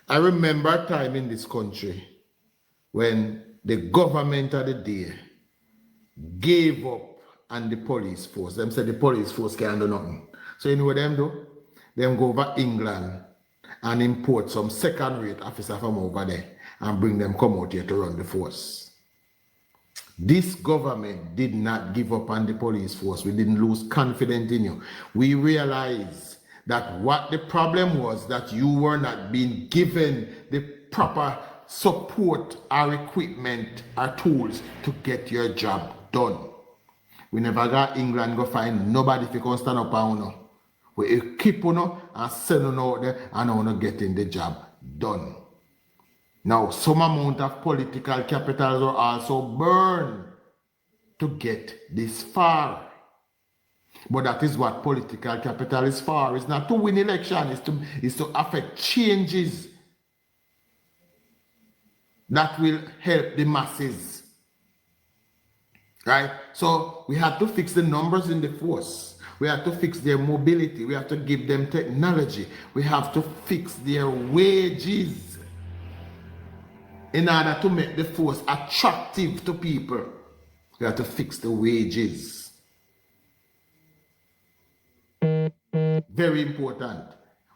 I remember a time in this country when the government of the day gave up on the police force. Them said the police force can't do nothing. So you know what them do? Them go over England and import some second-rate officer from over there and bring them come out here to run the force. This government did not give up on the police force. We didn't lose confidence in you. We realized that what the problem was, that you were not being given the proper support or equipment or tools to get your job done. We never got England go find nobody if you can stand up on you. We equip you and send you out there and you getting the job done. Now, some amount of political capital are also burned to get this far. But that is what political capital is for. It's not to win election, it's to affect changes that will help the masses. Right? So we have to fix the numbers in the force. We have to fix their mobility. We have to give them technology. We have to fix their wages in order to make the force attractive to people. We have to fix the wages. Very important.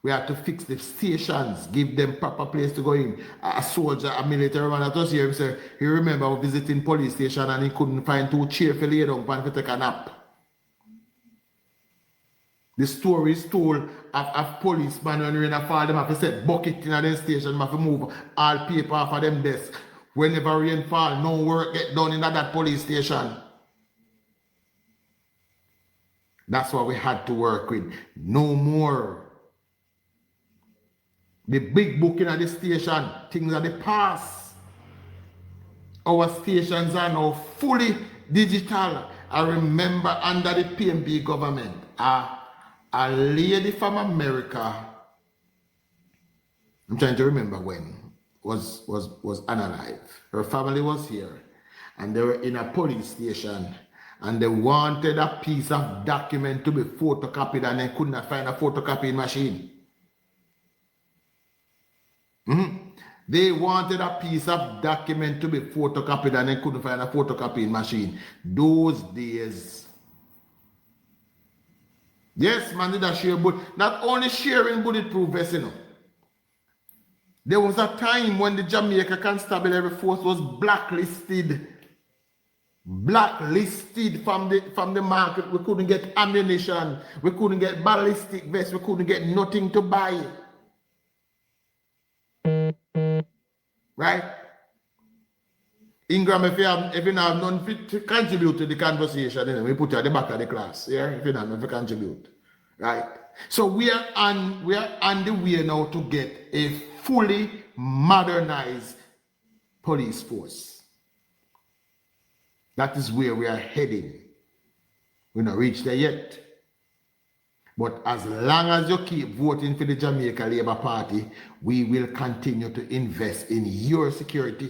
We have to fix the stations, give them proper place to go in. A soldier, a military man that was here, he remember visiting police station and he couldn't find 2 chairs to lay down and take a nap. The story is told of policemen when you're in a fall, them have to set bucket in the station, have to move all paper off of them desk. Whenever rain fall, no work get done in that police station. That's what we had to work with. No more. The big book in the station, things are the past. Our stations are now fully digital. I remember under the PMP government, a lady from America, I'm trying to remember when, was unalive. Her family was here and they were in a police station and they wanted a piece of document to be photocopied and they could not find a photocopying machine. They wanted a piece of document to be photocopied and they couldn't find a photocopying machine. Those days. Yes, man, did a share, but not only sharing bulletproof vests, you know. There was a time when the Jamaica Constabulary Force was blacklisted. Blacklisted from the market. We couldn't get ammunition. We couldn't get ballistic vests. We couldn't get nothing to buy. Right? Ingram, if you don't have none fit to contribute to the conversation, then we put you at the back of the class. Yeah? If you don't have to contribute. Right? So we are on the way now to get a fully modernized police force. That is where we are heading. We're not reached there yet. But as long as you keep voting for the Jamaica Labour Party, we will continue to invest in your security.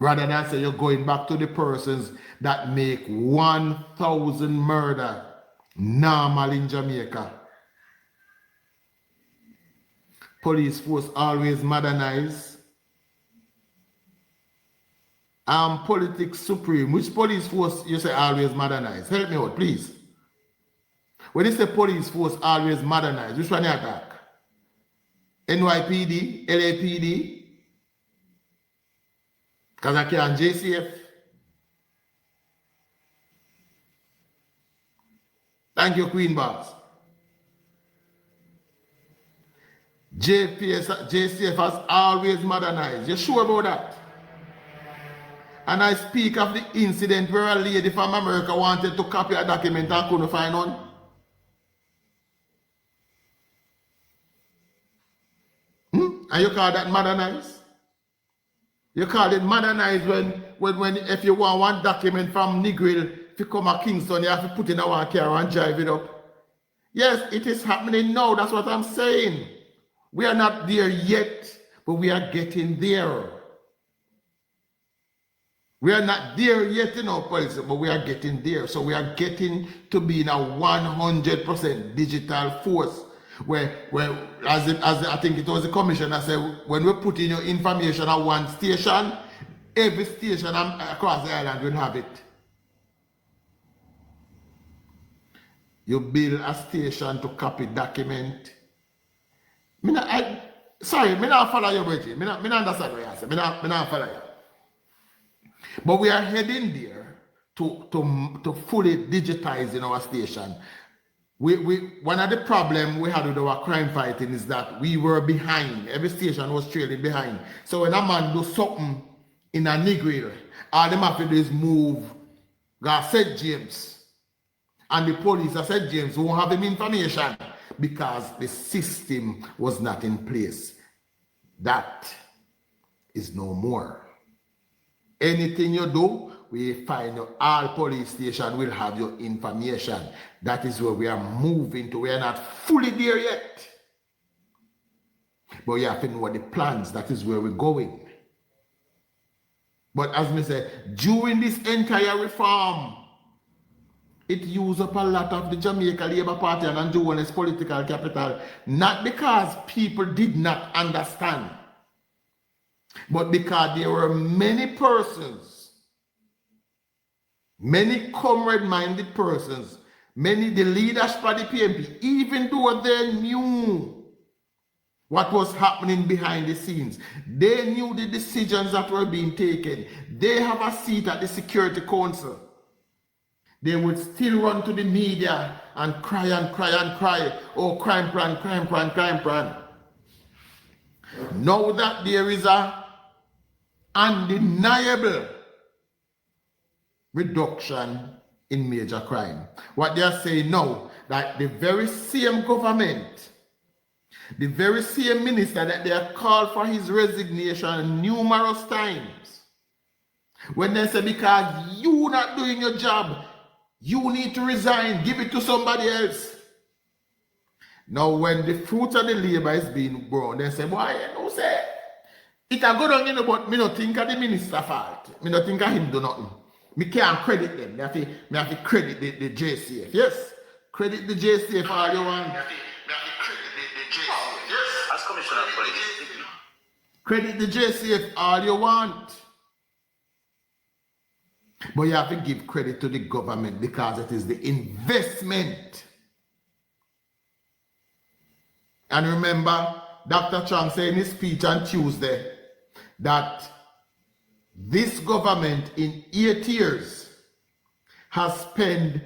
Rather than say you're going back to the persons that make 1,000 murder normal in Jamaica. Police force always modernize. Politics supreme. Which police force you say always modernize? Help me out, please. When you say police force always modernize, which one you attack? NYPD, LAPD, Because I can't JCF. Thank you, Queen Boss. JCF has always modernized. You sure about that? And I speak of the incident where a lady from America wanted to copy a document and couldn't find one. And you call that modernize? You call it modernize when if you want one document from Negril, if you come to Kingston, you have to put in a one car and drive it up. Yes, it is happening now. That's what I'm saying. We are not there yet, but we are getting there. We are not there yet in our policy, but we are getting there. So we are getting to be in a 100% digital force. Where as I think it was the commissioner said, when we put in your information at one station, every station across the island will have it. You build a station to copy document. Sorry, I not follow you, Bridget. I not understand what you say. I not follow you. But we are heading there to fully digitize in our station. One of the problems we had with our crime fighting is that we were behind. Every station was trailing behind. So when a man do something in a Negril, all them have to do is move, go St. James. And the police at St. James won't have them information because the system was not in place. That is no more. Anything you do, we find all police station will have your information. That is where we are moving to. We are not fully there yet. But you have to know what the plans, that is where we're going. But as I said, during this entire reform, it used up a lot of the Jamaica Labour Party and Holness political capital, not because people did not understand, but because there were many persons, many comrade-minded persons, many the leadership of the PMP, even though they knew what was happening behind the scenes, they knew the decisions that were being taken, they have a seat at the Security Council, they would still run to the media and cry and cry and cry, oh, crime plan, crime plan, crime plan. Now that there is a undeniable reduction in major crime. What they are saying now, that the very same government, the very same minister that they have called for his resignation numerous times, when they say because you not doing your job, you need to resign, give it to somebody else. Now when the fruit of the labor is being grown, they say, boy, you know, say, it a go down, you know, but me not think of the minister fault. Me not think of him do nothing. Me can't credit them. Me have to credit the JCF. Yes. Credit the JCF all you want. Me have to credit the JCF. Yes. As Commissioner of Police. Credit the JCF all you want. But you have to give credit to the government because it is the investment. And remember, Dr. Chang said in his speech on Tuesday that this government in 8 years has spent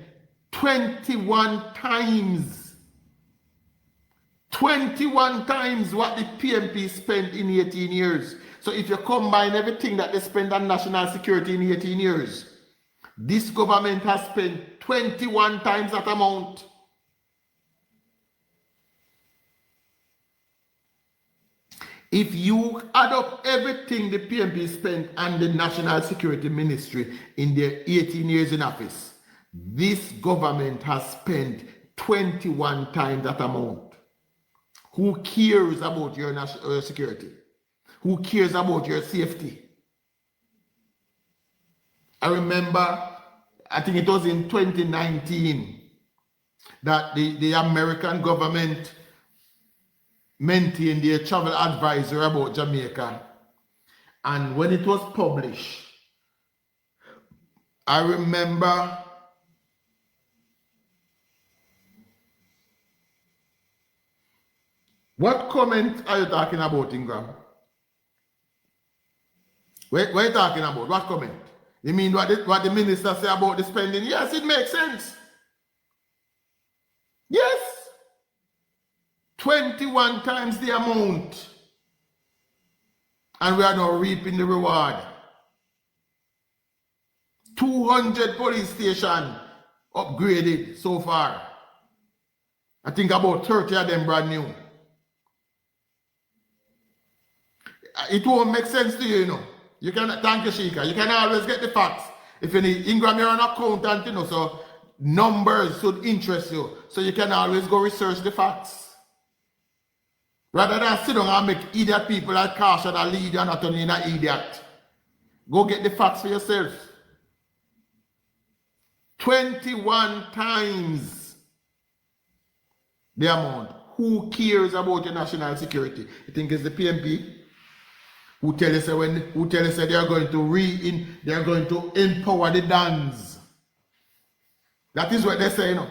21 times what the PMP spent in 18 years. So if you combine everything that they spend on national security in 18 years, this government has spent 21 times that amount. If you add up everything the PMP spent on the National Security Ministry in their 18 years in office, this government has spent 21 times that amount. Who cares about your national security? Who cares about your safety? I remember, I think it was in 2019 that the American government maintained their travel advisory about Jamaica. And when it was published, I remember what comment are you talking about, Ingram? What are you talking about? What comment? You mean what the minister say about the spending? Yes, it makes sense. Yes. 21 times the amount. And we are now reaping the reward. 200 police stations upgraded so far. I think about 30 of them brand new. It won't make sense to you, you know. You can, thank you, Sheikah. You can always get the facts. If you need Ingram, you're an accountant, you know, so numbers should interest you. So you can always go research the facts. Rather than sit down and make idiot people like Caution a leader and not only an idiot. Go get the facts for yourself. 21 times the amount. Who cares about your national security? You think it's the PMP? Who tell us they are going to empower the Dans. That is what they say, you know.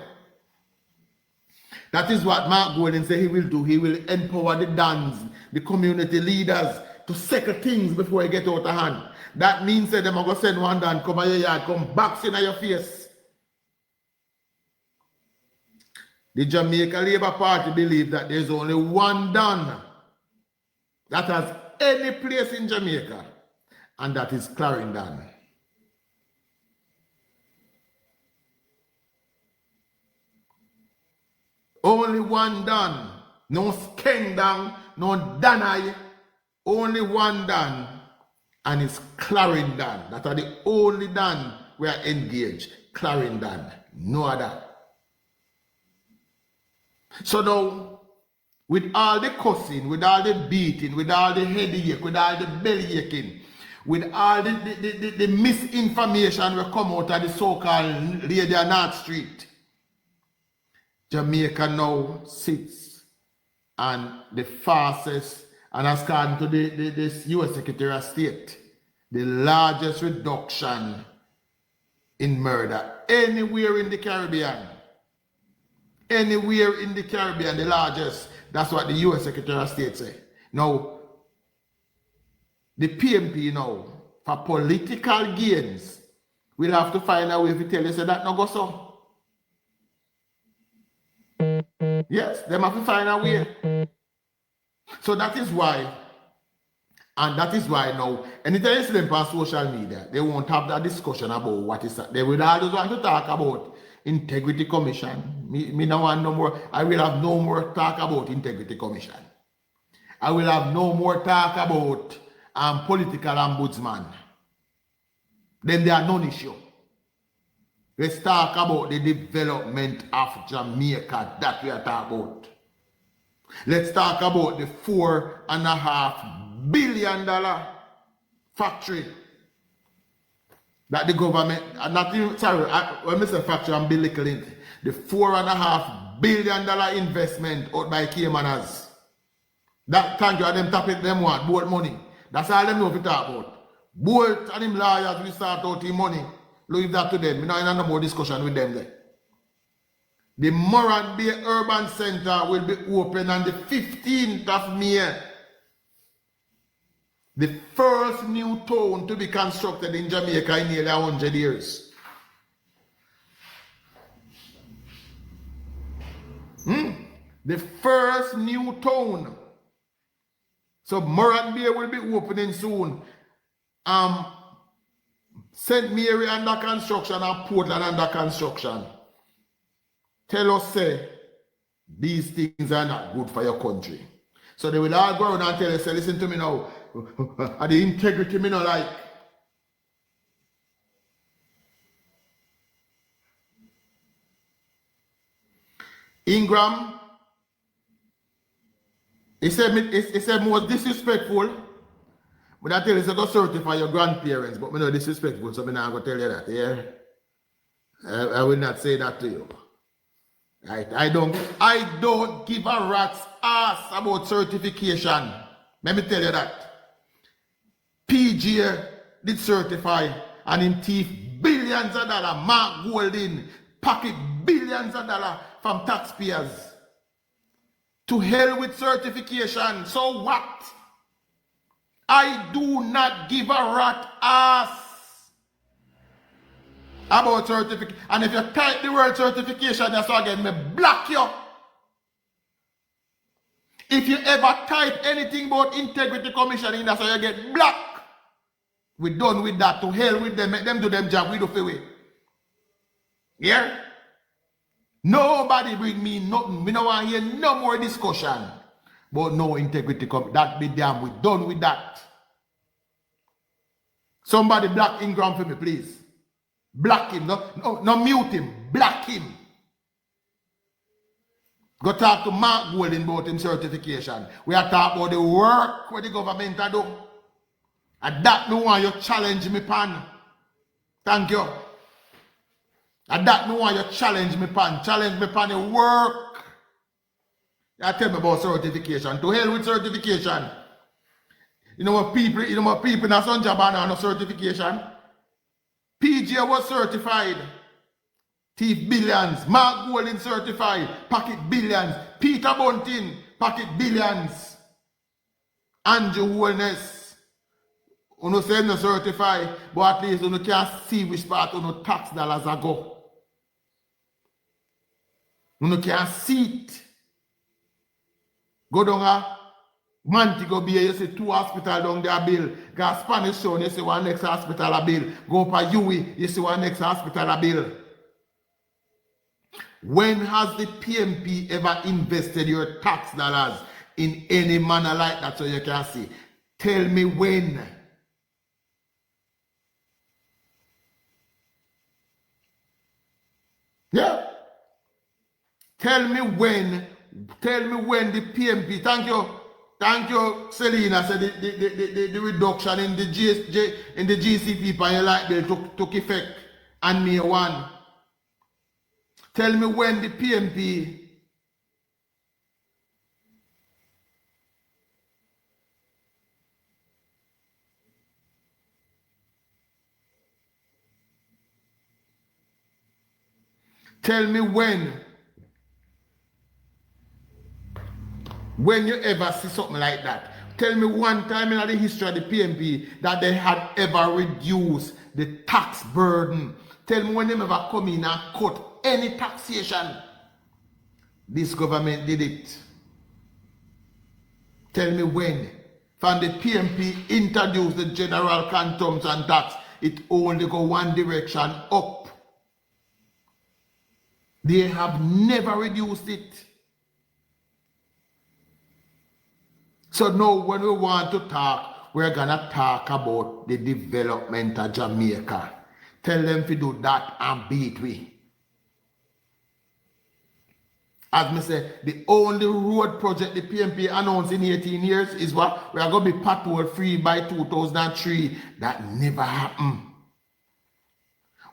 That is what Mark Golden said he will do. He will empower the Dans, the community leaders, to settle things before they get out of hand. That means that they're going to send one Dan, come out your yard, come boxing at your face. The Jamaica Labour Party believe that there's only one Dan that has any place in Jamaica, and that is Clarendon. Only one Dan, no Skendang, no Danai, only one Dan, and it's Clarendon. That are the only Dan we are engaged. Clarendon, no other. So now, with all the cussing, with all the beating, with all the headache, with all the belly aching, with all the misinformation will come out of the so-called Lady on North Street, Jamaica now sits on the fastest, and according to the U.S. Secretary of State, the largest reduction in murder anywhere in the Caribbean. Anywhere in the Caribbean, the largest. That's what the U.S. Secretary of State say. Now, the PMP now, for political gains, we'll have to find a way to tell you so that no go so. Yes, they have to find a way. So that is why, and that is why now, anytime you see them on social media, they won't have that discussion about what is that. They will always want to talk about Integrity Commission. Me no want no more. I will have no more talk about Integrity Commission. I will have no more talk about political ombudsman. Then there are non-issue. Let's talk about the development of Jamaica that we are talking about. Let's talk about the $4.5 billion factory that the government, when I say factory, I'm belittling the $4.5 billion investment out by Caymaners. That thank you, and them tap it, them want, both money. That's all them know to talk about. Both and them lawyers will start out the money. Leave that to them. We don't have no more discussion with them there. The Moran Bay Urban Center will be open on the 15th of May. The first new town to be constructed in Jamaica in nearly 100 years. The first new town. So Moran Bay will be opening soon. St. Mary under construction and Portland under construction. Tell us, say, these things are not good for your country. So they will all go around and tell us, say, listen to me now. The integrity me no like. Ingram, he said more disrespectful. But I tell you, to go certify your grandparents, but me no disrespectful, so I'm not going to tell you that, yeah? I will not say that to you. Right? I don't give a rat's ass about certification. Let me tell you that. PGA did certify and in thief billions of dollars. Mark Golding pocket billions of dollars from taxpayers. To hell with certification. So what? I do not give a rat ass about certificate. And if you type the word certification, that's again, me block you. If you ever type anything about integrity commissioning, that's how you get blocked. We're done with that. To hell with them. Make them do them job. We do for it. Yeah? Nobody bring me nothing. We don't want to hear no more discussion. But no integrity. That be damn. We're done with that. Somebody block Ingram for me, please. Block him. No mute him. Block him. Go talk to Mark Golden about him certification. We are talking about the work where the government are doing. And that no one you challenge me pan. Thank you. And that no one you challenge me pan. Challenge me pan the work. You tell me about certification. To hell with certification. You know what people in a Sunjaban are no certification? PJ was certified. Thief billions. Mark Golden certified. Pocket billions. Peter Bunting. Pocket billions. Andrew Holness. You say no certified, but at least you can see which part of no tax dollars are go. You can see it. Go down a Montego Bay, you see 2 hospitals down there bill. Go Spanish Town, you see one next hospital a bill. Go up a Huey, you see one next hospital a bill. When has the PMP ever invested your tax dollars in any manner like that so you can see? Tell me when. Yeah. Tell me when the PMP, thank you, Selena, said the reduction in the GCP by your light bill took effect on May 1. Tell me when the PMP tell me when you ever see something like that. Tell me one time in the history of the PMP that they had ever reduced the tax burden. Tell me when they ever come in and cut any taxation. This government did it. Tell me when. From the PMP introduced the general consumption tax, it only go one direction, up. They have never reduced it. So now when we want to talk, we're going to talk about the development of Jamaica. Tell them to do that and beat we. As I say, the only road project the PMP announced in 18 years is what? We are going to be pothole free by 2003. That never happened.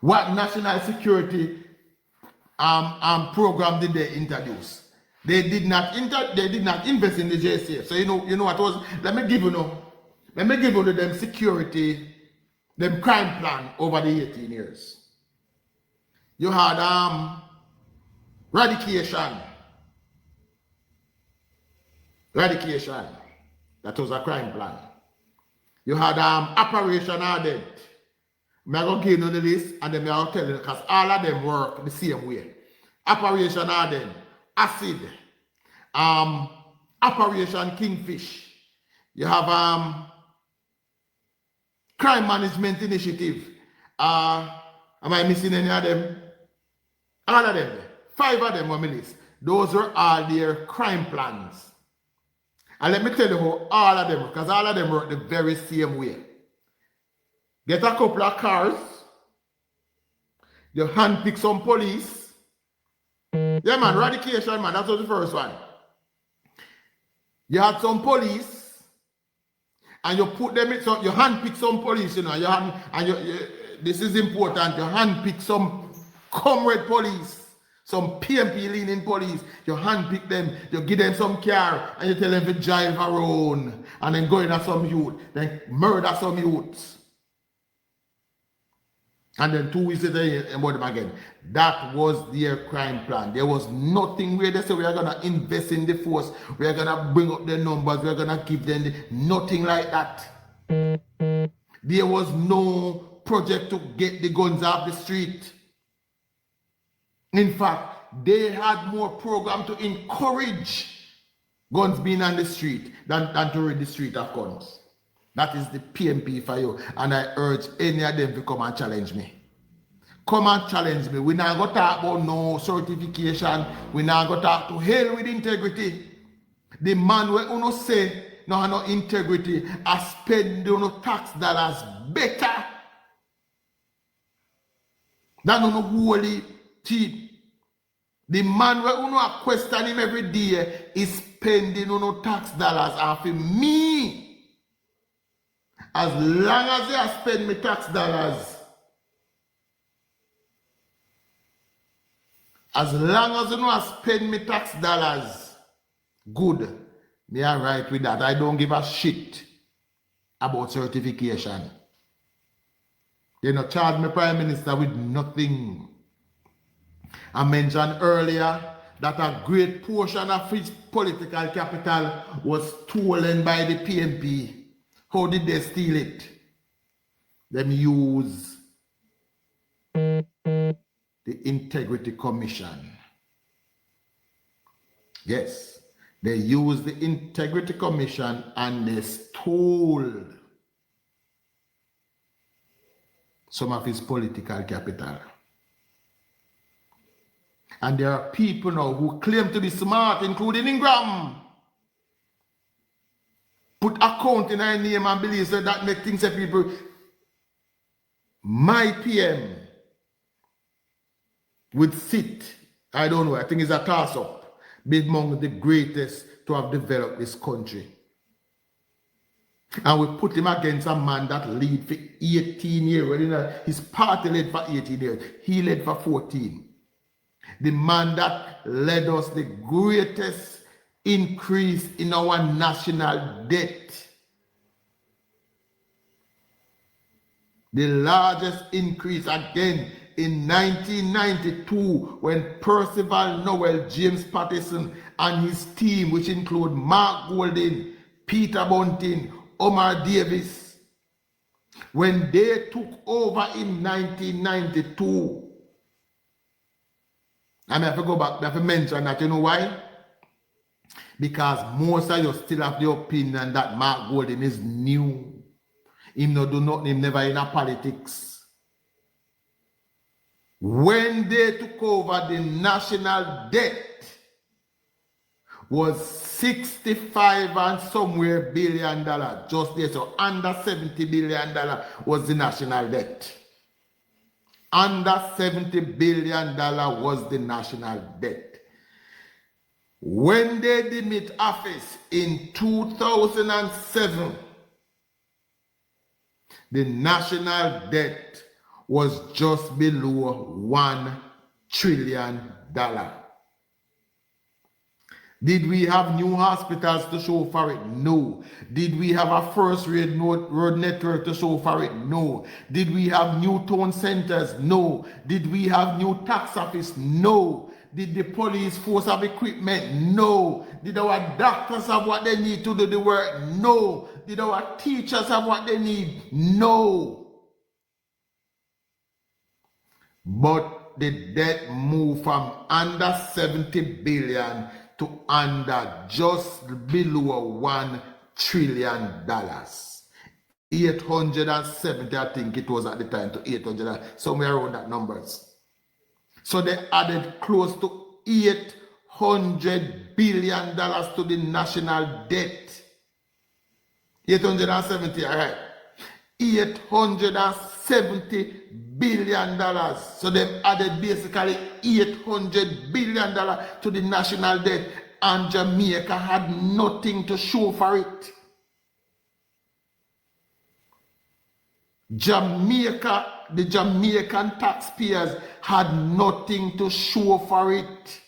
What national security program did they introduce? They did not invest in the JCF. So you know what was. Let me give you them security, them crime plan over the 18 years. You had Radication. That was a crime plan. You had Operation Ardent. I'm going to give you the list and then I'm going to tell you because all of them work the same way. Operation Ardent, Acid, Operation Kingfish. You have Crime Management Initiative. Am I missing any of them? All of them. 5 of them on my list. Those are all their crime plans. And let me tell you how all of them, because all of them work the very same way. Get a couple of cars. You handpick some police. Yeah, man, Radication, man, that was the first one. You had some police, and you put them in, so you handpick some police, you know, this is important, you handpick some comrade police. Some PMP leaning police, you handpick them, you give them some car, and you tell them to drive around, and then go in at some youth, then murder some youths. And then 2 weeks later, you murder them again. That was their crime plan. There was nothing where they say we are going to invest in the force, we are going to bring up the numbers, we are going to give them nothing like that. There was no project to get the guns off the street. In fact, they had more program to encourage guns being on the street than to rid the street of guns. That is the PMP for you. And I urge any of them to come and challenge me. Come and challenge me. We not going to talk about no certification. We not going to talk to hell with integrity. The man where you say no integrity, I spend no tax dollars better than no holy cheap. The man where you question him every day is spending no tax dollars, and for me, as long as I spend my tax dollars, as long as you know I spend my tax dollars, good. Me are right with that. I don't give a shit about certification. They not charge me Prime Minister with nothing. I mentioned earlier that a great portion of his political capital was stolen by the PMP. How did they steal it? Them use the Integrity Commission. Yes, they used the Integrity Commission and they stole some of his political capital. And there are people now who claim to be smart, including Ingram. Put account in her name and believe so that make things that people. My PM would sit, I don't know, I think it's a toss-up, be among the greatest to have developed this country. And we put him against a man that led for 18 years. Well, you know, his party led for 18 years. He led for 14. The man that led us the greatest increase in our national debt. The largest increase again in 1992 when Percival Noel, James Patterson and his team, which include Mark Golding, Peter Bunting, Omar Davis, when they took over in 1992. I have to go back, I have to mention that, you know why? Because most of you still have the opinion that Mark Golding is new. Him no do nothing, him never in a politics. When they took over, the national debt was 65 and somewhere billion dollars, just there. So under $70 billion was the national debt. Under $70 billion was the national debt. When they demit office in 2007, the national debt was just below $1 trillion. Did we have new hospitals to show for it? No. Did we have a first-rate road network to show for it? No. Did we have new town centers? No. Did we have new tax office? No. Did the police force have equipment? No. Did our doctors have what they need to do the work? No. Did our teachers have what they need? No. But the debt moved from under 70 billion to under just below $1 trillion. 870, I think it was at the time, to 800, somewhere around that numbers. So they added close to $800 billion to the national debt. 870, all right. $870 billion. So they added basically $800 billion to the national debt, and Jamaica had nothing to show for it. The Jamaican taxpayers had nothing to show for it.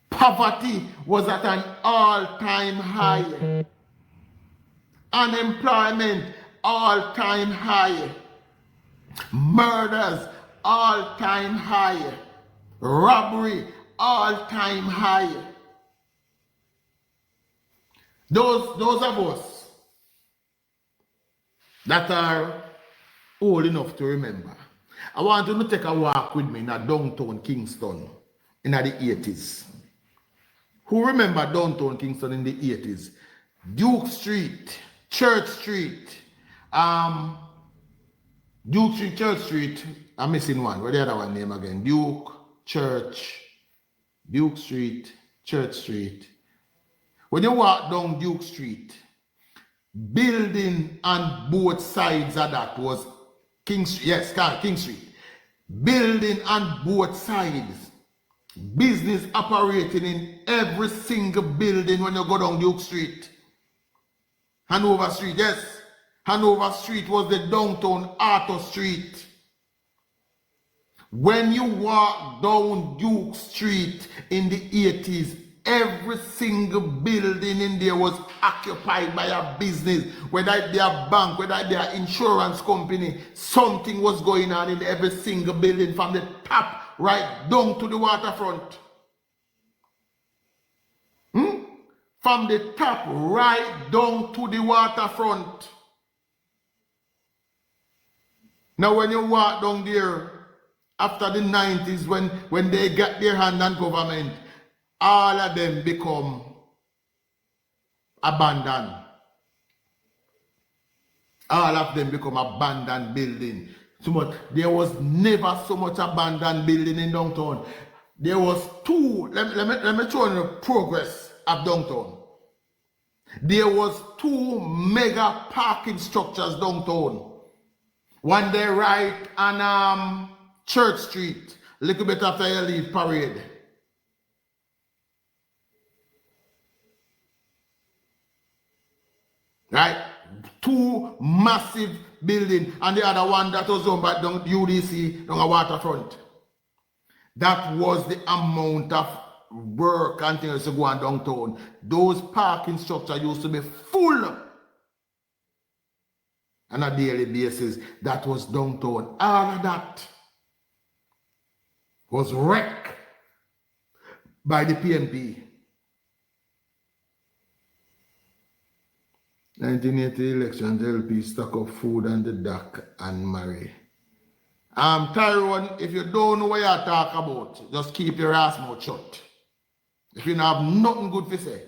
Poverty was at an all-time high. Unemployment, all-time high. Murders, all-time high. Robbery, all-time high. Those of us that are old enough to remember. I want you to take a walk with me in a downtown Kingston in the 80s. Who remember downtown Kingston in the 80s? Duke Street, Church Street, Duke Street, Church Street. I'm missing one. What's the other one name again? Duke, Church, Duke Street, Church Street. When you walk down Duke Street, building on both sides of that was King Street. Yes, King Street. Building on both sides. Business operating in every single building when you go down Duke Street. Hanover Street, yes. Hanover Street was the downtown Arthur Street. When you walk down Duke Street in the 80s, every single building in there was occupied by a business, whether it be a bank, whether it be an insurance company. Something was going on in every single building from the top right down to the waterfront. From the top right down to the waterfront. Now when you walk down there after the 90s, when they got their hand on government, all of them become abandoned. All of them become abandoned building. There was never so much abandoned building in downtown. There was two, let me show you the progress of downtown. There was two mega parking structures downtown. One day right on Church Street, a little bit after you leave Parade. Right? Two massive buildings, and the other one that was owned by UDC on a waterfront. That was the amount of work and things to go on downtown. Those parking structures used to be full on a daily basis. That was downtown. All of that was wrecked by the PNP. 1980 election, JLP stock up food on the dock and marry. Tyrone, if you don't know what you talk about, just keep your ass mouth shut. If you don't have nothing good to say.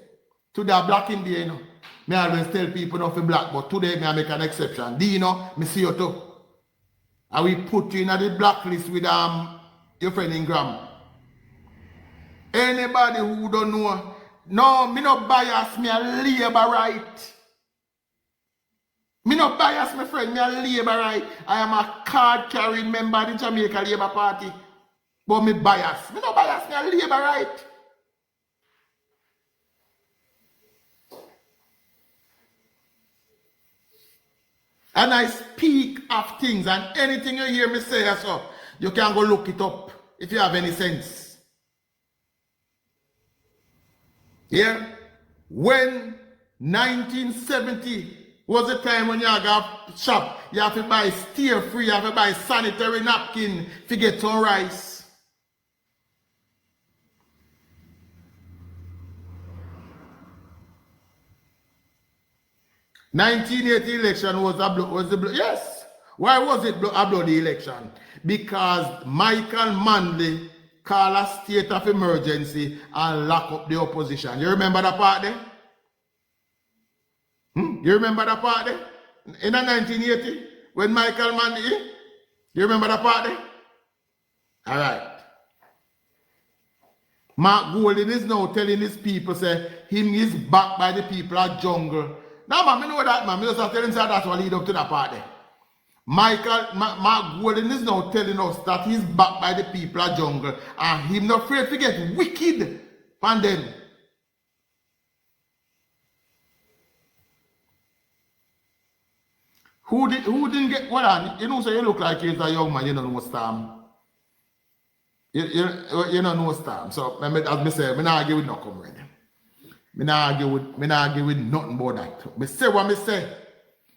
Today, black in there, you know. Me always tell people not for black, but today me I make an exception. Do you know? Me see you too. And we put you in the blacklist with your friend Ingram. Anybody who don't know, no, me no bias, me a labor right. Me no bias, my friend, me a labor right. I am a card carrying member of the Jamaica Labour Party. But me bias. Me no bias, me a labor right. And I speak of things, and anything you hear me say so, you can go look it up if you have any sense. Yeah? When 1970 was the time when you have shop, you have to buy steer free, you have to buy sanitary napkin to get some rice. '1980 election was yes. Why was it a bloody election? Because Michael Manley called a state of emergency and lock up the opposition. You remember that part there? You remember that part there? In 1980, when Michael Manley, you remember that part there? All right. Mark Golden is now telling his people, say, him is backed by the people of jungle. Now, man, I know that, man. I just telling you that's what lead up to that part there. Mark Golden is now telling us that he's backed by the people of jungle and him not afraid to get wicked on them. Who didn't get what on? You know, so you look like you're a young man, you don't know Stam. You don't know Stam. So as I say, I'm not argue with no comrade. I'm not argue with nothing about that. I say what I say.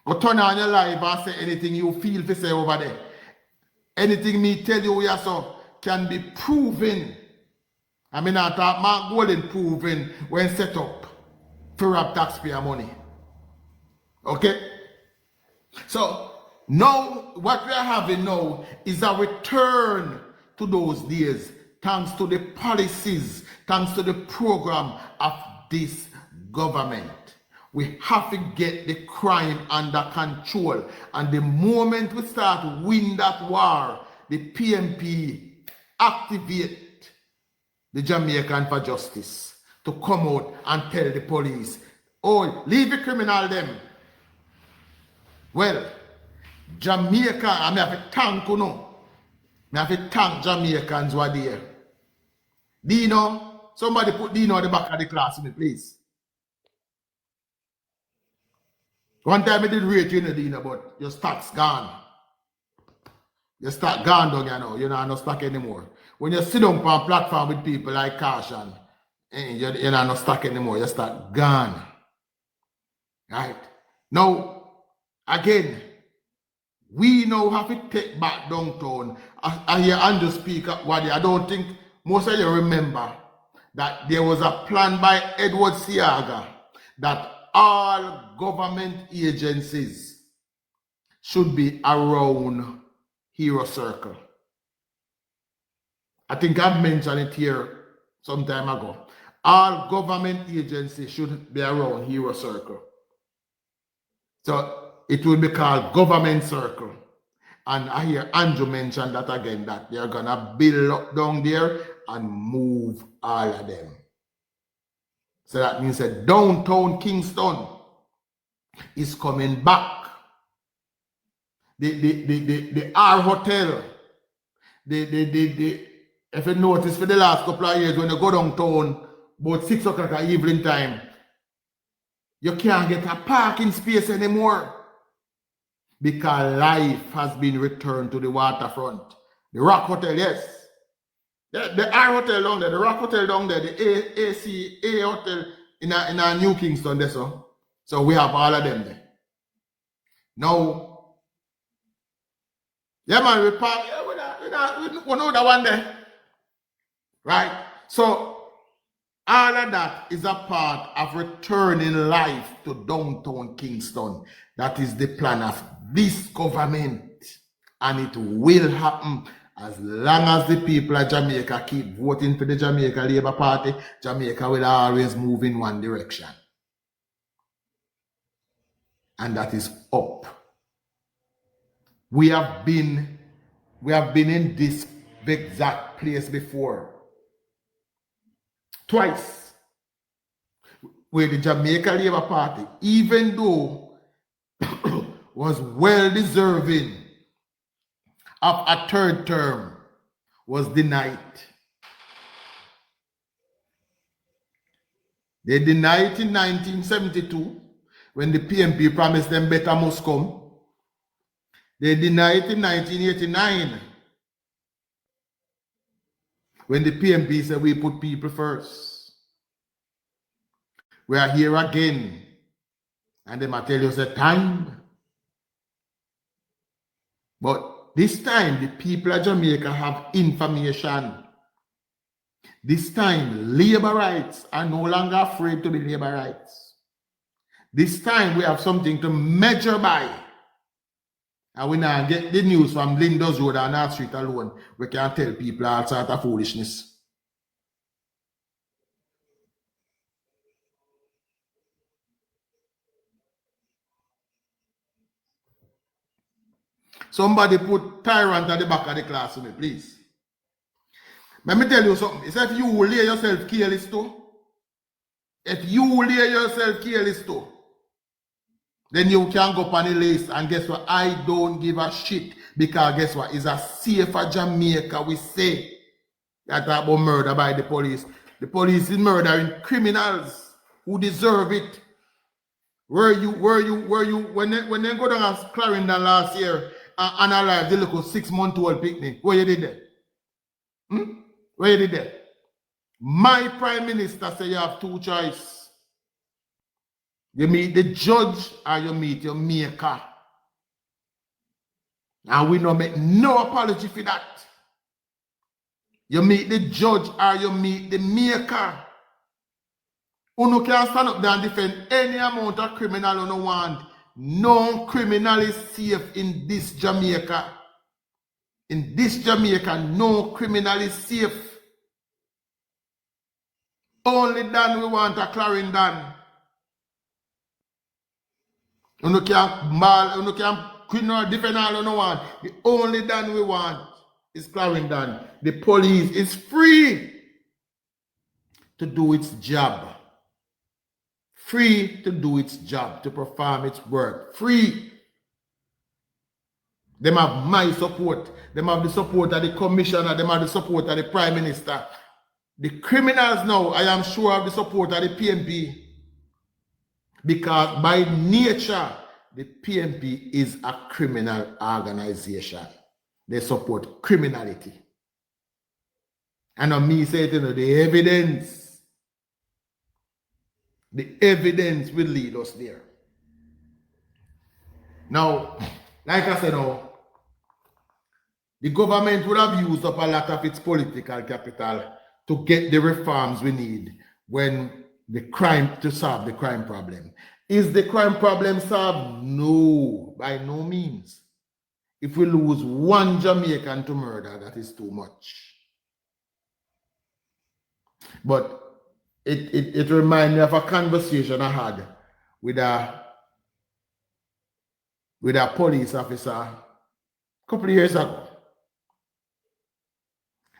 Go turn on your life and say anything you feel to say over there. Anything me tell you so can be proven. I mean, I thought Mark Golden proven when set up for rob taxpayer money. Okay? So now what we are having now is a return to those days, thanks to the policies, thanks to the program of this government. We have to get the crime under control. And the moment we start win that war, the PMP activate the Jamaican for Justice to come out and tell the police, oh, leave the criminal them. Well, Jamaica, I have to thank you know. I have to thank Jamaicans who are there. Dino, somebody put Dino at the back of the class, please. One time I did rate you, Dino, but your stock's gone. Your stock gone down, you know. You're not no stock anymore. When you sit on a platform with people like Caution, you're not no stock anymore. Your stock gone. Right? Now, again, we now have to take back downtown. I hear Andrew speak what I don't think most of you remember that there was a plan by Edward Siaga that all government agencies should be around Hero Circle. I think I've mentioned it here some time ago. All government agencies should be around Hero Circle. So it will be called Government Circle. And I hear Andrew mention that again, that they're going to build up down there and move all of them. So that means that downtown Kingston is coming back. The R Hotel, if you notice for the last couple of years, when you go downtown, about 6 o'clock at evening time, you can't get a parking space anymore because life has been returned to the waterfront. The Rock Hotel, yes. The R Hotel down there, the Rock Hotel down there, the A Hotel in a New Kingston there, so we have all of them there. Now, yeah man, we park, yeah, we know that one there. Right? So, all of that is a part of returning life to downtown Kingston. That is the plan of this government. And it will happen as long as the people of Jamaica keep voting for the Jamaica Labour Party. Jamaica will always move in one direction. And that is up. We have been in this exact place before. Twice. Where the Jamaica Labour Party, even though was well deserving of a third term, was denied. They denied in 1972 when the PMP promised them better must come. They denied in 1989 when the PMP said we put people first. We are here again. And they might tell you it's time. But this time, the people of Jamaica have information. This time, labor rights are no longer afraid to be labor rights. This time, we have something to measure by. And we now get the news from Linda's Road and North Street alone. We can tell people all sorts of foolishness. Somebody put tyrant at the back of the class for me, please. Let me tell you something. It's if you lay yourself careless too. If you lay yourself careless too, then you can go up on the list and guess what? I don't give a shit because guess what? It's a safer Jamaica, we say. That about murder by the police. The police is murdering criminals who deserve it. When they go down as Clarendon last year and arrived the little 6-month-old picnic, where you did that? Where you did that? My prime minister said you have two choices. You meet the judge or you meet your maker. And we don't make no apology for that. You meet the judge or you meet the maker. You can stand up there and defend any amount of criminal you want. no criminal is safe in this Jamaica. In this Jamaica, no criminal is safe. Only Dan we want a Clarendon. You can't criminal defend all you want. The only Dan we want is Clarendon. The police is free to do its job. Free to do its job, to perform its work. Free. Them have my support. Them have the support of the commissioner. Them have the support of the prime minister. The criminals now, I am sure, have the support of the PNP. Because by nature, the PNP is a criminal organization. They support criminality. And on me say, you know, the evidence will lead us there. Now, like I said, now, the government would have used up a lot of its political capital to get the reforms we need when to solve the crime problem. Is the crime problem solved? No, by no means. If we lose one Jamaican to murder, that is too much. But it reminds me of a conversation I had with a police officer a couple of years ago.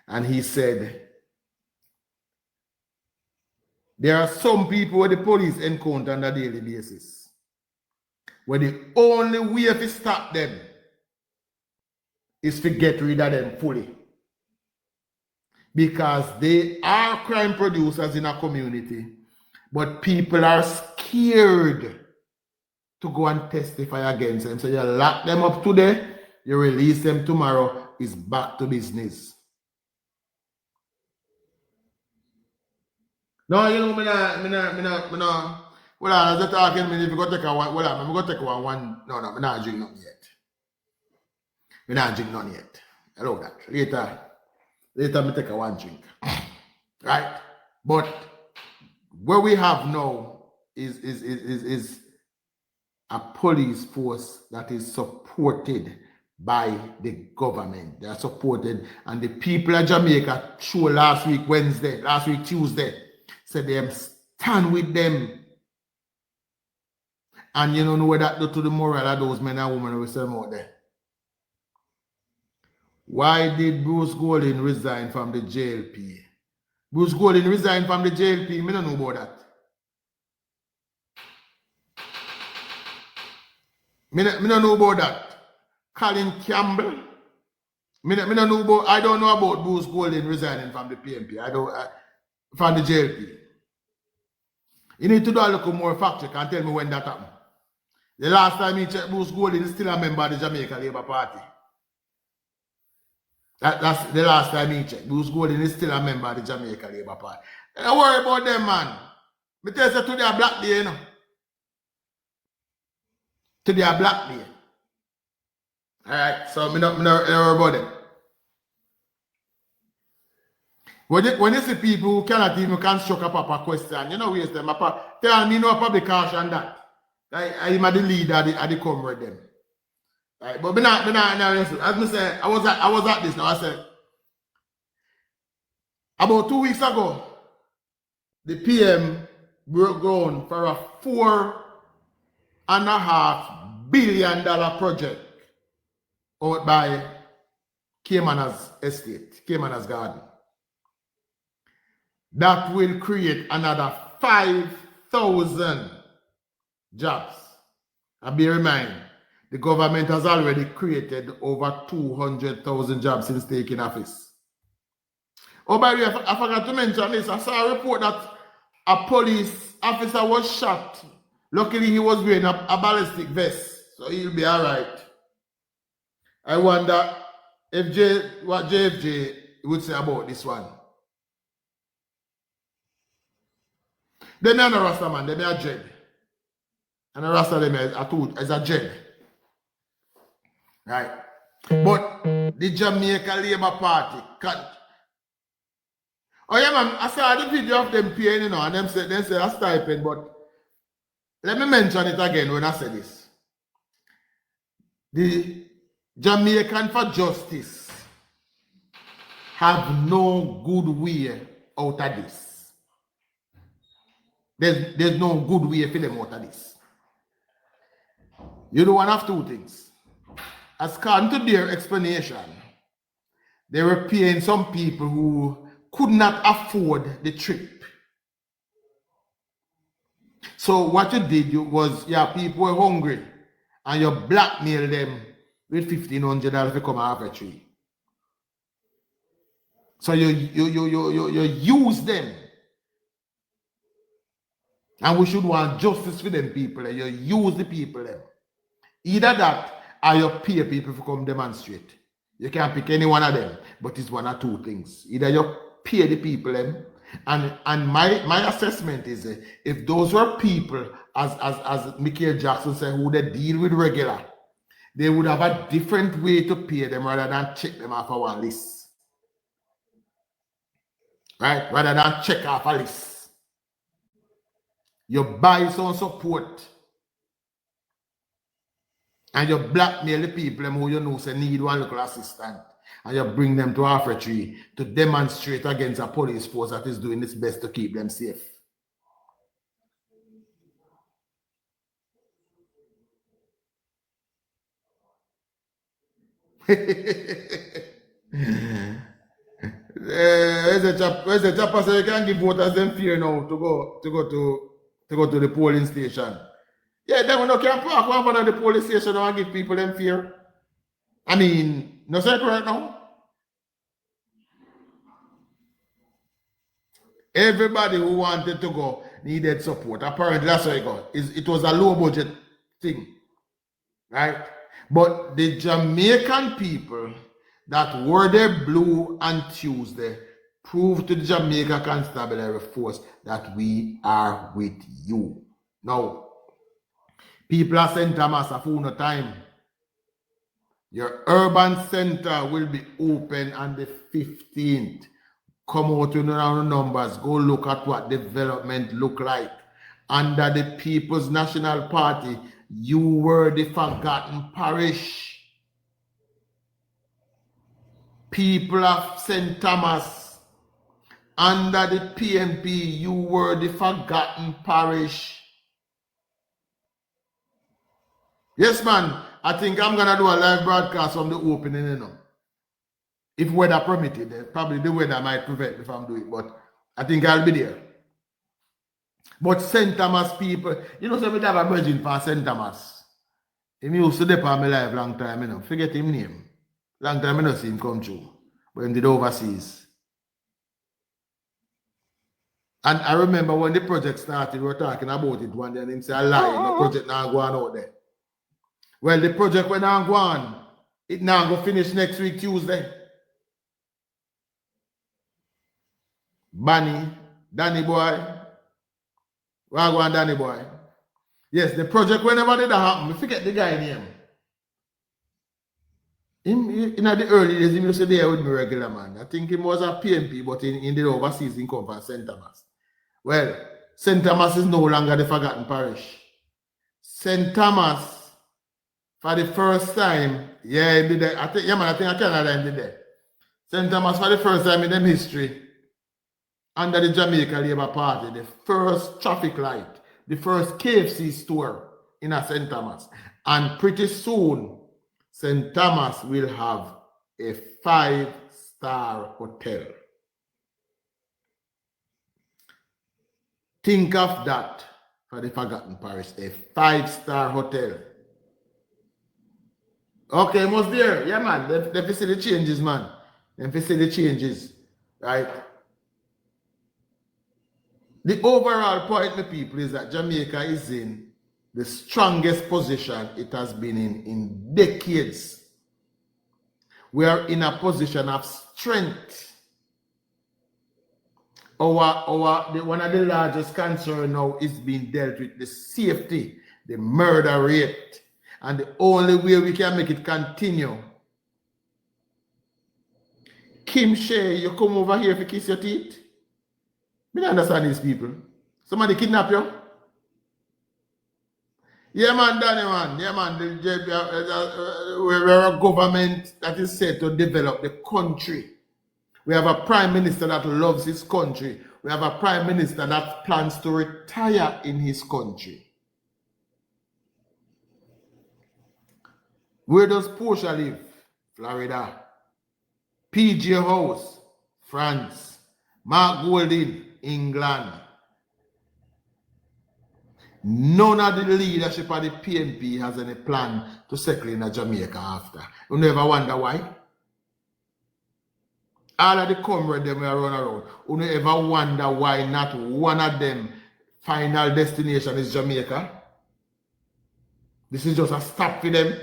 And he said, there are some people where the police encounter on a daily basis, where the only way to stop them is to get rid of them fully. Because they are crime producers in a community, but people are scared to go and testify against them. So you lock them up today, you release them tomorrow, it's back to business. No, you know, well, I was just talking, if you go take one, well, I'm going to take one, no, I'm not drinking none yet. I'm not drinking none yet. I know that. Later, I take one drink. Right? But what we have now is a police force that is supported by the government. They are supported, and the people of Jamaica show last week Tuesday, said they stand with them. And you don't know what that do to the moral of those men and women who sell out there. Why did Bruce Golding resign from the JLP? Bruce Golding resigned from the JLP. I don't know about that. I don't know about that. Colin Campbell. I don't know about Bruce Golding resigning from the PNP. From the JLP. You need to do a little more fact check and tell me when that happened. The last time he checked, Bruce Golding is still a member of the Jamaica Labour Party. That's the last time he checked. Bruce Golding is still a member of the Jamaica Labour Party. Don't worry about them, man. I tell you, today a black day, you know. Today a black day. Alright, so I don't worry about them. When you see people who cannot even construct a proper question, you know, waste them. Tell me no public caution that. I'm the leader of the come with them. Right, but as I say, I was at this now. I said, about 2 weeks ago, the PM broke ground for a $4.5 billion project out by Cayman's estate, Cayman's garden. That will create another 5,000 jobs. And bear in mind, the government has already created over 200,000 jobs since taking office. Oh, by the way, I forgot to mention this. I saw a report that a police officer was shot. Luckily, he was wearing a ballistic vest, so he'll be all right. I wonder what JFJ would say about this one. They are not a Rasta man, they are Jed. And a Rasta is a Jed. Right. But the Jamaica Labour Party oh yeah, man, I saw the video of them paying, you know, and they say a stipend, but let me mention it again when I say this. The Jamaican for Justice have no good way out of this. There's no good way for them out of this. You don't want to have two things. As according to their explanation, they were paying some people who could not afford the trip. So what you did was, people were hungry and you blackmail them with $1,500 to come off a tree. So you use them. And we should want justice for them people. You use the people them. Either that or you pay people to come demonstrate. You can't pick any one of them, but it's one or two things. Either you pay the people them, and my assessment is if those were people, as Michael Jackson said, who they deal with regular, they would have a different way to pay them rather than check them off of one list. Right? Rather than check off a list. You buy some support and you blackmail the people who you know say need one local assistant, and you bring them to Alfred Tree to demonstrate against a police force that is doing its best to keep them safe. Where's the chapter so you can give voters them fear now to go to the polling station? Yeah, then we no can park one front of the police station and give people them fear. I mean, no say right now. Everybody who wanted to go needed support. Apparently that's how it got. It was a low budget thing. Right? But the Jamaican people that wore their blue on Tuesday proved to the Jamaica Constabulary Force that we are with you. Now, people are St. Thomas a full no time. Your urban center will be open on the 15th. Come out with the numbers. Go look at what development look like. Under the People's National Party, you were the forgotten parish. People of St. Thomas, under the PNP, you were the forgotten parish. Yes, man. I think I'm going to do a live broadcast from the opening, you know. If weather permitted, probably the weather might prevent me from doing it, but I think I'll be there. But St. Thomas people, you know, so we have a virgin for St. Thomas. He used to depend on my life long time, you know. Forget him name. Long time I don't see him come through. But he did overseas. And I remember when the project started, we were talking about it one day, and him said, I lie, the project now going out there. Well, the project went on go on. It now go finish next week, Tuesday. Danny boy. Where go on, Danny boy? Yes, the project whenever did that happen, I forget the guy name. In the early days, he used to be there with me regular, man. I think he was a PNP, but in the overseas, he come from St. Thomas. Well, St. Thomas is no longer the forgotten parish. St. Thomas, for the first time, yeah, he did that. I think Canada did that. St. Thomas, for the first time in them history, under the Jamaica Labour Party, the first traffic light, the first KFC store in a St. Thomas. And pretty soon, St. Thomas will have a 5-star hotel. Think of that for the forgotten parish, a 5-star hotel. Okay, almost there. Yeah, man. The facility changes, man. The facility changes, right? The overall point, my people, is that Jamaica is in the strongest position it has been in decades. We are in a position of strength. One of the largest concerns now is being dealt with the safety, the murder rate. And the only way we can make it continue. Kim Shea, you come over here to kiss your teeth? I don't understand these people. Somebody kidnap you? Yeah, man, Danny, man. Yeah, man. We're a government that is set to develop the country. We have a prime minister that loves his country. We have a prime minister that plans to retire in his country. Where does Portia live? Florida. PJ House, France. Mark Golding, England. None of the leadership of the PNP has any plan to settle in Jamaica after. You never wonder why? All of the comrades them will run around. You never wonder why not one of them final destination is Jamaica? This is just a stop for them.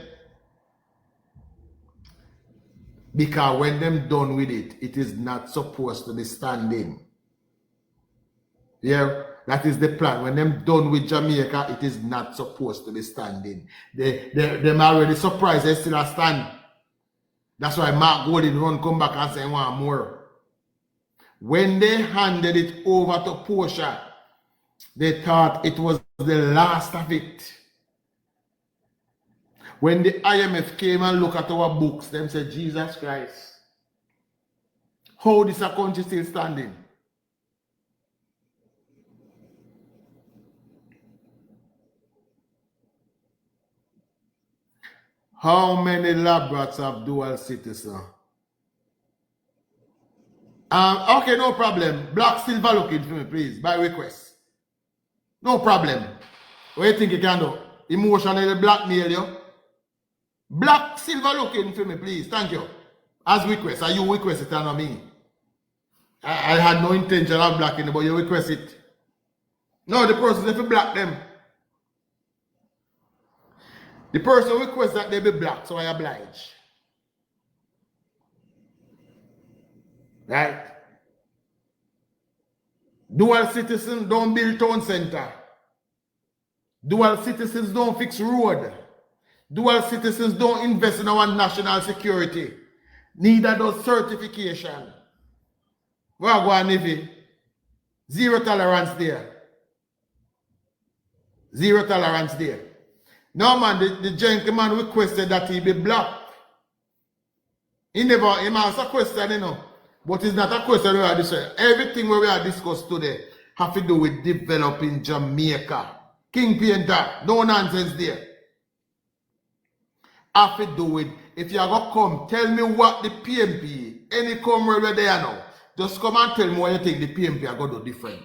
Because when them done with it, it is not supposed to be standing. Yeah, that is the plan. When them done with Jamaica, it is not supposed to be standing. Them already surprised they still a stand. That's why Mark Golding run come back and say one more. When they handed it over to Portia, they thought it was the last of it. When the IMF came and looked at our books, them said, Jesus Christ, how this a country still standing? How many lab rats have dual citizen? Okay, no problem. Black silver looking for me, please, by request. No problem. What do you think you can do? Emotionally blackmail you? Black silver looking for me, please. Thank you. As request. Are you request it and me? I had no intention of blacking it, but you request it. No, the person if you black them. The person requests that they be black, so I oblige. Right? Dual citizens don't build town center. Dual citizens don't fix road. Dual citizens don't invest in our national security. Neither does certification. Well, go on, Navy. Zero tolerance there. Zero tolerance there. No, man, the gentleman requested that he be black. He asked a question, you know. But it's not a question we are discussing. Everything we are discussing today have to do with developing Jamaica. King Painter, no nonsense there. Have to do with, if you are going to come, tell me what the PNP, any comrade where they are now, just come and tell me what you think the PNP are going to do different.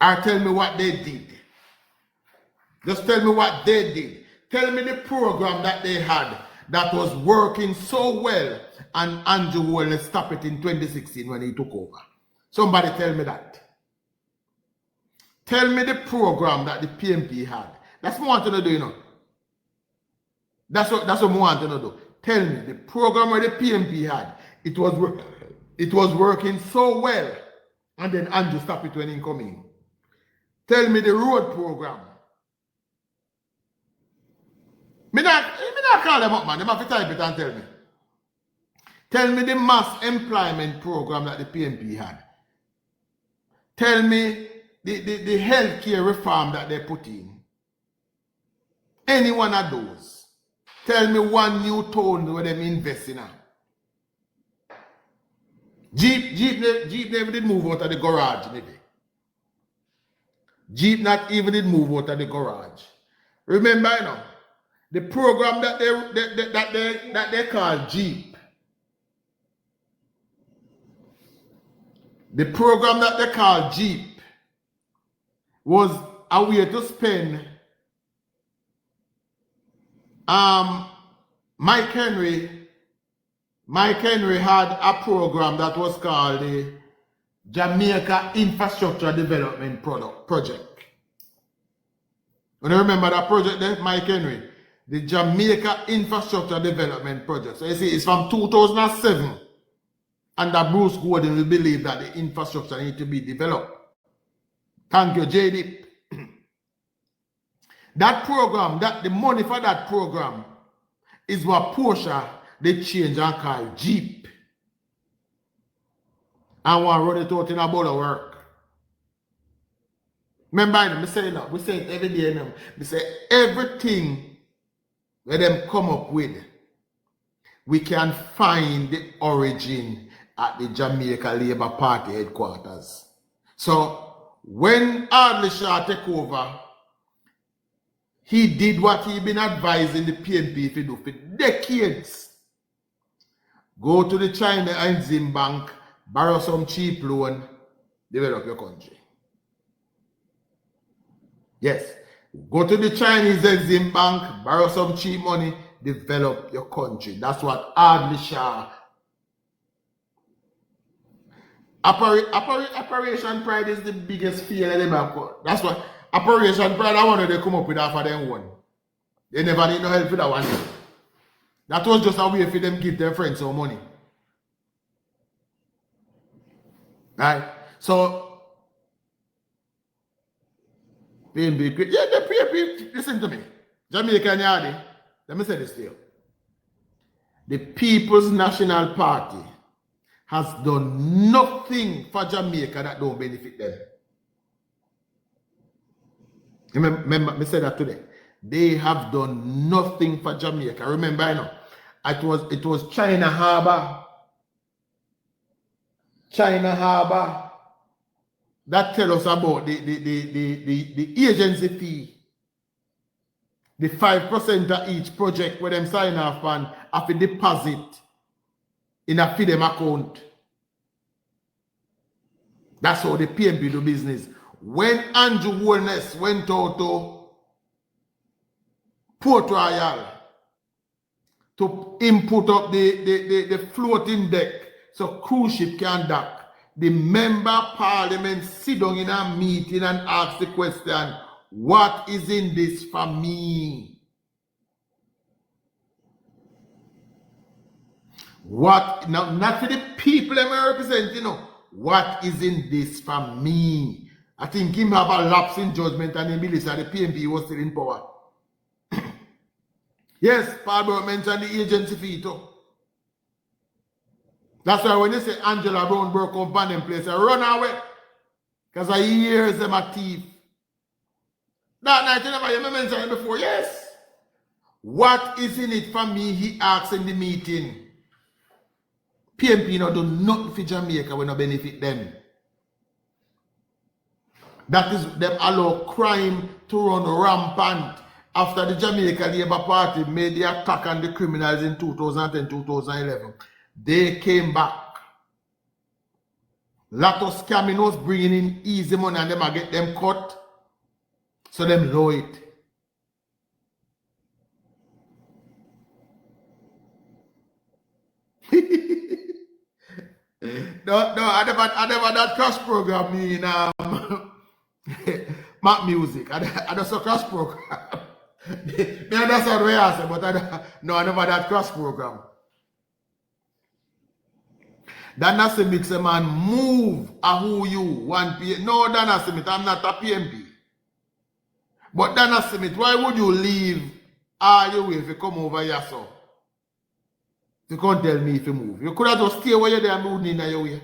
Or tell me what they did. Just tell me what they did. Tell me the program that they had that was working so well and Andrew Holness stopped it in 2016 when he took over. Somebody tell me that. Tell me the program that the PNP had. That's what I want to do, you know. That's what I want to do. Tell me the program where the PNP had. It was working so well and then Andrew stopped it when he came in. Tell me the road program. Me not call them up, man. They have to type it and tell me. Tell me the mass employment program that the PNP had. Tell me the healthcare reform that they put in. Any one of those. Tell me one new town where them invest in. Jeep never did move out of the garage, maybe. Jeep not even did move out of the garage. Remember, you know, the program that they call Jeep. The program that they call Jeep was a way to spend Mike Henry had a program that was called the Jamaica Infrastructure Development Project. When you remember that project there, Mike Henry, the Jamaica Infrastructure Development Project. So you see, it's from 2007. And that Bruce Gordon will believe that the infrastructure needs to be developed. Thank you, JD. That program, the money for that program is what Portia they change and call Jeep. And want to run it out in a bowl of work. Remember, I say now, we say it every day now. We say everything where them come up with, we can find the origin at the Jamaica Labour Party headquarters. So when Ardley Shaw took over, he did what he been advising the PNP to do for decades. Go to the China Exim Bank, borrow some cheap loan, develop your country. Yes, go to the Chinese Exim Bank, borrow some cheap money, develop your country. That's what Ardley Shaw. Operation Pride is the biggest fear they have got. That's what Operation Pride, I wanted to come up with that for them one. They never need no help with that one. That was just a way for them to give their friends some money. Right? So, PNP, yeah, the PNP, listen to me. Jamaica and Yardi, let me say this to you. The People's National Party has done nothing for Jamaica that don't benefit them. Remember, I said that today. They have done nothing for Jamaica. Remember, I know, it was China Harbour. China Harbour that tell us about the agency fee. The 5% of each project where them sign off on have a deposit in a FIDEM account. That's how the PNP do business. When Andrew Holness went out to Port Royal to input up the floating deck so cruise ship can dock, the member of parliament sit down in a meeting and ask the question, what is in this for me? What, now, not for the people that I represent, you know. What is in this for me? I think him have a lapse in judgment and in Melissa, the PNP was still in power. Yes, Paul mentioned the agency fee too. That's why when you say Angela Brown broke up on them place, I run away. Because I hears them a thief. That night you never hear me mention it before. Yes. What is in it for me? He asked in the meeting. PNP not do nothing for Jamaica when no benefit them. That is them allow crime to run rampant after the Jamaica Labour Party made the attack on the criminals in 2010-2011. They came back. Lot of scamming was bringing in easy money and them I get them cut. So them low it. No, I never that crash program in Mac Music. I just a crash program. Me understand what I say, but I never that crash program. That not say make a man move a who you want. No, that not say I'm not a PMP. But that not say why would you leave all your way if you come over here so? You can't tell me if you move. You could have just stay where you're there and move in your way.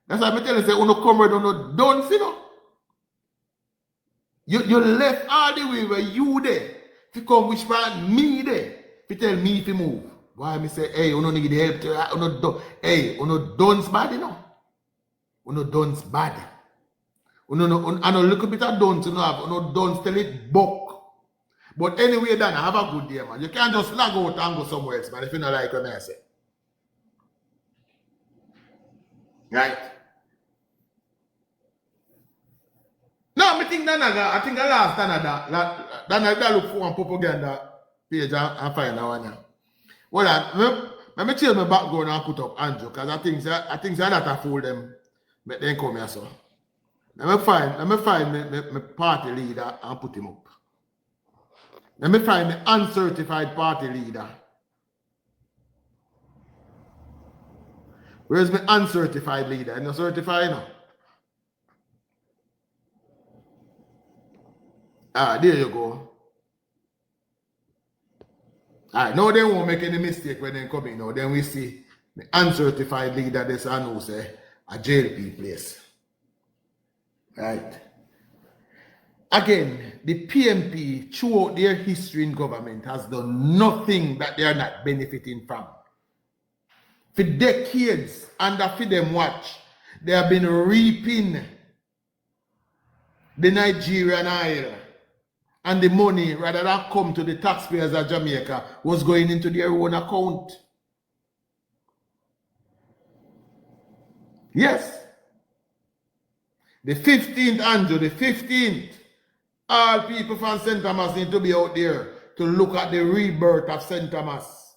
That's why I tell you, say, no come right, no don't, you know. You left all the way where you there. If you come which part, me there. If you tell me if you move. Why me say, hey, you don't need help to, hey, you know, don't's bad, you know. You know, don't's bad. You know, and a little bit of don't, you know, have, you know, don't tell it buck. But anyway, Dan, have a good day, man. You can't just lag out and go somewhere else, man, if you don't like what I say. Right? No, I think I think the last Danaga look for one propaganda page and find that one now. Well, let me change my background and put up Andrew, because I think that I fool them, make them come here, so. Let me find my party leader and put him up. Let me find the uncertified party leader. Where's my uncertified leader? I'm not certified now. There you go. Alright, now they won't make any mistake when they come in now. Then we see the uncertified leader, this and who say a JLP place. Right. Again, the PMP, throughout their history in government, has done nothing that they are not benefiting from. For decades, under for them watch, they have been reaping the Nigerian oil, and the money, rather than come to the taxpayers of Jamaica, was going into their own account. Yes. The 15th, Andrew, the 15th, all people from St. Thomas need to be out there to look at the rebirth of St. Thomas.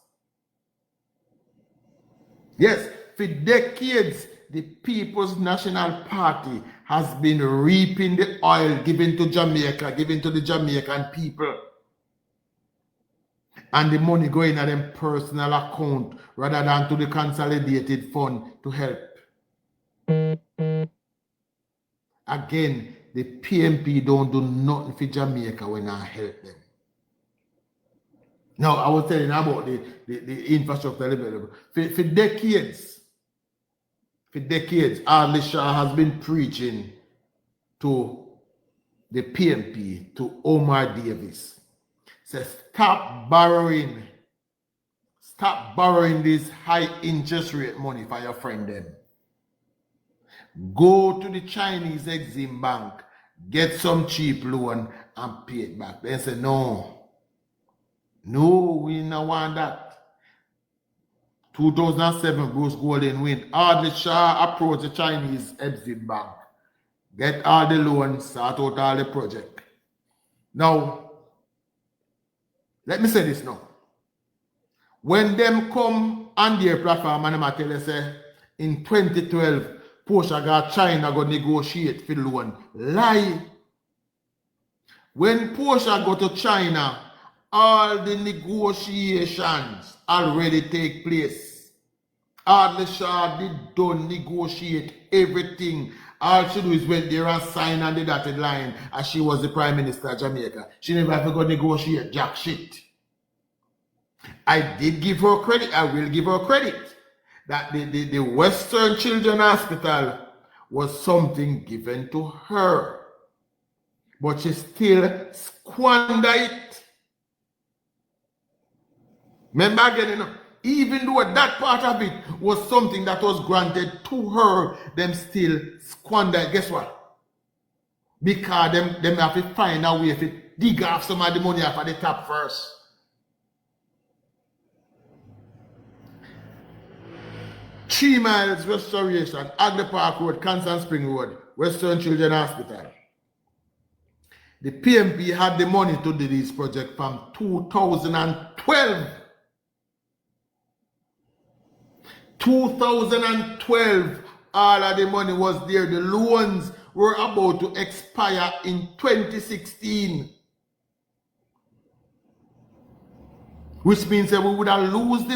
Yes, for decades, the People's National Party has been reaping the oil given to Jamaica, given to the Jamaican people. And the money going at them personal account rather than to the consolidated fund to help. Again, the PMP don't do nothing for Jamaica when I help them. Now, I was telling you about the infrastructure level. For decades, Ali Shah has been preaching to the PMP, to Omar Davis. Says, stop borrowing this high interest rate money for your friend them. Go to the Chinese Exim Bank, get some cheap loan and pay it back. They say, no, we don't want that. 2007, Bruce Golden win. Ali Shah approached the Chinese Exim Bank, get all the loans, start out all the project. Now, let me say this now. When them come on their platform and I tell you, say, in 2012, Porsche got China go negotiate for the loan. Lie. When Porsche go to China, all the negotiations already take place. Ali Shah don't negotiate everything. All she do is went there and sign on the dotted line as she was the Prime Minister of Jamaica. She never have to go negotiate jack shit. I did give her credit. I will give her credit that the Western Children's Hospital was something given to her. But she still squandered it. Remember again, you know, even though that part of it was something that was granted to her, them still squandered. Guess what? Because them have to find a way to dig off some of the money off at the top first. Three Miles Restoration, Agnes Park Road, Kingston Spring Road, Western Children's Hospital. The PMP had the money to do this project from 2012. 2012, all of the money was there. The loans were about to expire in 2016. Which means that we would have lost the